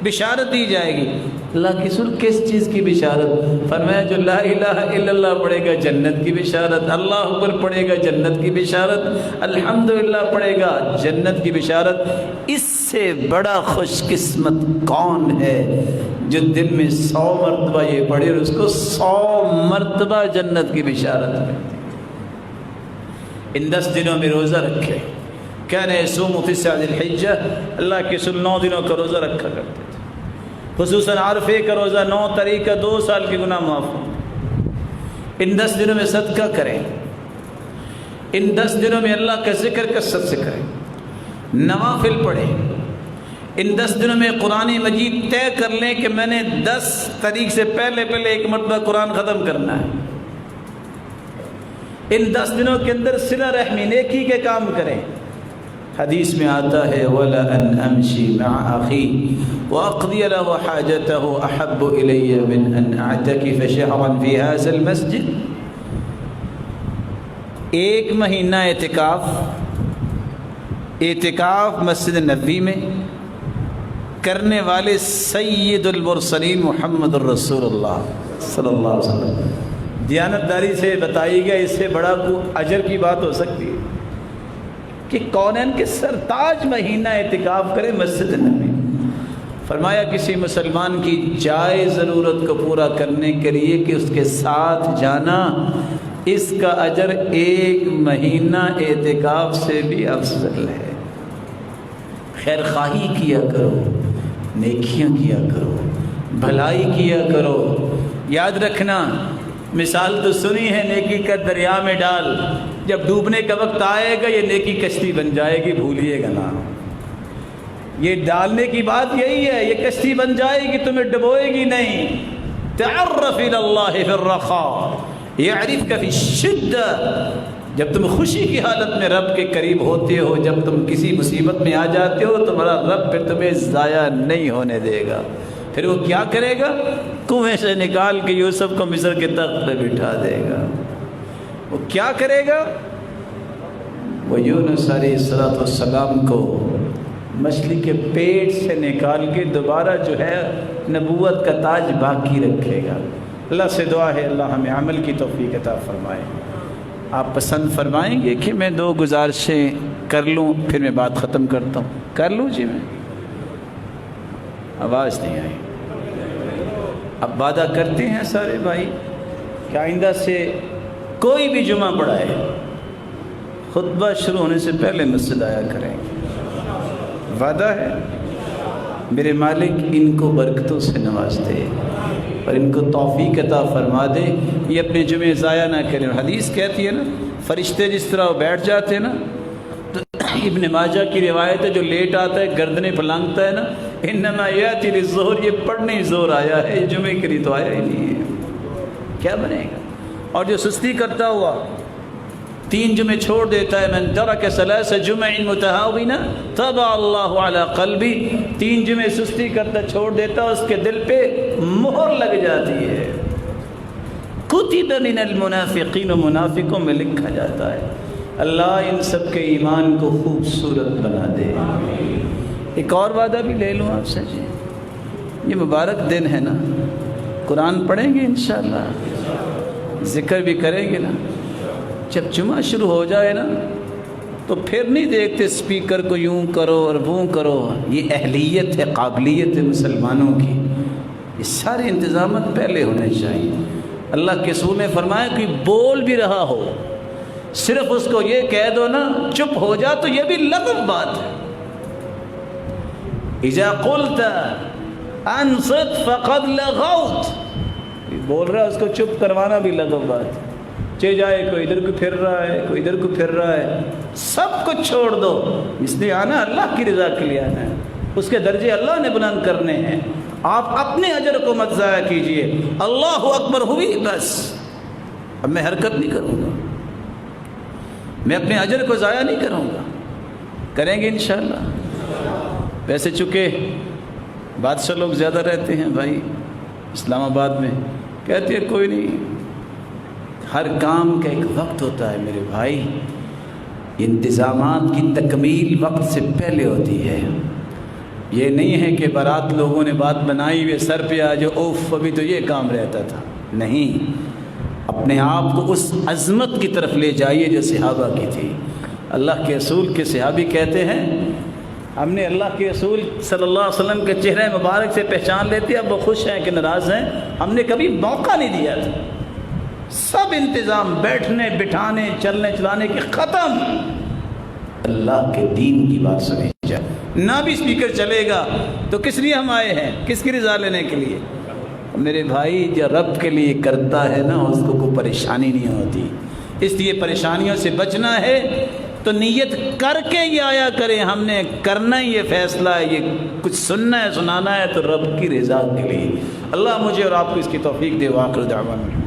بشارت دی جائے گی۔ اللہ کی رسول کس چیز کی بشارت؟ فرمایا جو لا الہ الا اللہ پڑھے گا جنت کی بشارت، اللہ اکبر پڑھے گا جنت کی بشارت، الحمدللہ پڑھے گا جنت کی بشارت۔ اس سے بڑا خوش قسمت کون ہے جو دن میں 100 مرتبہ یہ پڑھے اور اس کو 100 مرتبہ جنت کی بشارت ملتی۔ ان 10 دنوں میں روزہ رکھے، کان یصوم 9 ذی الحجہ، اللہ کے رسول 9 دنوں کا روزہ رکھا کرتے تھے، خصوصاً عرفے کا روزہ 9 تاریخ کا 2 سال کے گناہ معاف ہوں۔ ان 10 دنوں میں صدقہ کریں، ان 10 دنوں میں اللہ کا ذکر کثرت سے کریں، نوافل پڑھیں، ان 10 دنوں میں قرآن مجید طے کر لیں کہ میں نے 10 تاریخ سے پہلے ایک مرتبہ قرآن ختم کرنا ہے۔ ان 10 دنوں کے اندر صلہ رحمی، نیکی کے کام کریں۔ حدیث میں آتا ہے وَلَا أَنْ أَمْشِي مَعَ أَخِي وَأَقْضِيَ لَهُ حَاجَتَهُ أَحَبُّ إِلَيَّ مِنْ أَنْ أَعْتَكِفَ شَهْرًا فِي هَذَا الْمَسْجِدِ۔ ایک مہینہ اعتکاف مسجد نبوی میں کرنے والے سید المرسلین محمد الرسول اللہ صلی اللہ علیہ وسلم، دیانتداری سے بتائی گیا، اس سے بڑا کو اجر کی بات ہو سکتی ہے کہ کونین کے سرتاج مہینہ اعتکاف کرے مسجد نبوی۔ فرمایا کسی مسلمان کی جائز ضرورت کو پورا کرنے کے لیے کہ اس کے ساتھ جانا، اس کا اجر 1 مہینہ اعتکاف سے بھی افضل ہے۔ خیر خواہی کیا کرو، نیکیاں کیا کرو، بھلائی کیا کرو۔ یاد رکھنا، مثال تو سنی ہے نیکی کا دریا میں ڈال، جب ڈوبنے کا وقت آئے گا یہ نیکی کشتی بن جائے گی، بھولیے گا نا۔ یہ ڈالنے کی بات یہی ہے، یہ کشتی بن جائے گی، تمہیں ڈبوئے گی نہیں۔ تعرف الی اللہ فی الرخاء یعرفک فی الشدہ، جب تم خوشی کی حالت میں رب کے قریب ہوتے ہو، جب تم کسی مصیبت میں آ جاتے ہو، تمہارا رب پھر تمہیں ضائع نہیں ہونے دے گا۔ پھر وہ کیا کرے گا؟ کنویں سے نکال کے یوسف کو مصر کے تخت پہ بٹھا دے گا۔ وہ کیا کرے گا؟ وہ یونس علیہ السلام کو مچھلی کے پیٹ سے نکال کے دوبارہ جو ہے نبوت کا تاج باقی رکھے گا۔ اللہ سے دعا ہے اللہ ہمیں عمل کی توفیق عطا فرمائے۔ آپ پسند فرمائیں گے کہ میں 2 گزارشیں کر لوں، پھر میں بات ختم کرتا ہوں؟ کر لوں جی؟ میں آواز نہیں آئی۔ اب وعدہ کرتے ہیں سارے بھائی کہ آئندہ سے کوئی بھی جمعہ پڑھائے خطبہ شروع ہونے سے پہلے مسجد آیا کریں گے، وعدہ ہے۔ میرے مالک ان کو برکتوں سے نواز دے اور ان کو توفیق عطا فرما دے، یہ اپنے جمعے ضائع نہ کریں۔ حدیث کہتی ہے نا، فرشتے جس طرح بیٹھ جاتے ہیں نا، تو ابن ماجہ کی روایت ہے، جو لیٹ آتا ہے گردنیں پھلانگتا ہے نا، انما یاتی للظہر، یہ پڑھنے ہی زور آیا ہے، یہ جمعے کے لیے تو آیا ہی نہیں ہے، کیا بنے گا؟ اور جو سستی کرتا ہوا 3 جمعے چھوڑ دیتا ہے، من ترک ثلاث جمع متہاونا طبع اللہ علی قلبی، 3 جمعے سستی کرتا چھوڑ دیتا، اس کے دل پہ مہر لگ جاتی ہے۔ کتب من المنافقین، منافقوں میں لکھا جاتا ہے۔ اللہ ان سب کے ایمان کو خوبصورت بنا دے۔ ایک اور وعدہ بھی لے لوں آپ سے جی، یہ مبارک دن ہے نا، قرآن پڑھیں گے انشاءاللہ، ذکر بھی کریں گے نا۔ جب جمعہ شروع ہو جائے نا تو پھر نہیں دیکھتے اسپیکر کو یوں کرو اور وہ کرو، یہ اہلیت ہے، قابلیت ہے مسلمانوں کی، یہ سارے انتظامات پہلے ہونے چاہیے۔ اللہ کے رسول نے فرمایا کہ بول بھی رہا ہو، صرف اس کو یہ کہہ دو نا چپ ہو جا، تو یہ بھی لغو بات ہے۔ اذا قلت انصت فقد لغوت، بول رہا ہے اس کو چپ کروانا بھی لغو بات ہے۔ چے جائے کوئی ادھر کو پھر رہا ہے، کوئی ادھر کو پھر رہا ہے، سب کچھ چھوڑ دو، اس لیے آنا اللہ کی رضا کے لیے آنا ہے، اس کے درجے اللہ نے بلند کرنے ہیں۔ آپ اپنے اجر کو مت ضائع کیجئے۔ اللہ اکبر ہوئی بس، اب میں حرکت نہیں کروں گا، میں اپنے اجر کو ضائع نہیں کروں گا، کریں گے انشاءاللہ۔ ویسے چونکہ بادشاہ لوگ زیادہ رہتے ہیں بھائی اسلام آباد میں، کہتے ہیں کوئی نہیں، ہر کام کا ایک وقت ہوتا ہے میرے بھائی، انتظامات کی تکمیل وقت سے پہلے ہوتی ہے۔ یہ نہیں ہے کہ بارات لوگوں نے بات بنائی ہوئے سر پہ آ جو اوف ابھی تو یہ کام رہتا تھا، نہیں، اپنے آپ کو اس عظمت کی طرف لے جائیے جو صحابہ کی تھی۔ اللہ کے رسول کے صحابی کہتے ہیں ہم نے اللہ کے رسول صلی اللہ علیہ وسلم کے چہرے مبارک سے پہچان لیتے، اب وہ خوش ہیں کہ ناراض ہیں، ہم نے کبھی موقع نہیں دیا تھا، سب انتظام بیٹھنے بٹھانے چلنے چلانے کے ختم۔ اللہ کے دین کی بات سنی جائے، نہ بھی اسپیکر چلے گا تو کس لیے ہم آئے ہیں؟ کس کی رضا لینے کے لیے؟ میرے بھائی جو رب کے لیے کرتا ہے نا اس کو کوئی پریشانی نہیں ہوتی، اس لیے پریشانیوں سے بچنا ہے تو نیت کر کے یہ آیا کریں، ہم نے کرنا ہی یہ فیصلہ ہے، یہ کچھ سننا ہے سنانا ہے تو رب کی رضا کے لیے۔ اللہ مجھے اور آپ کو اس کی توفیق دے۔ وآخر دعوانا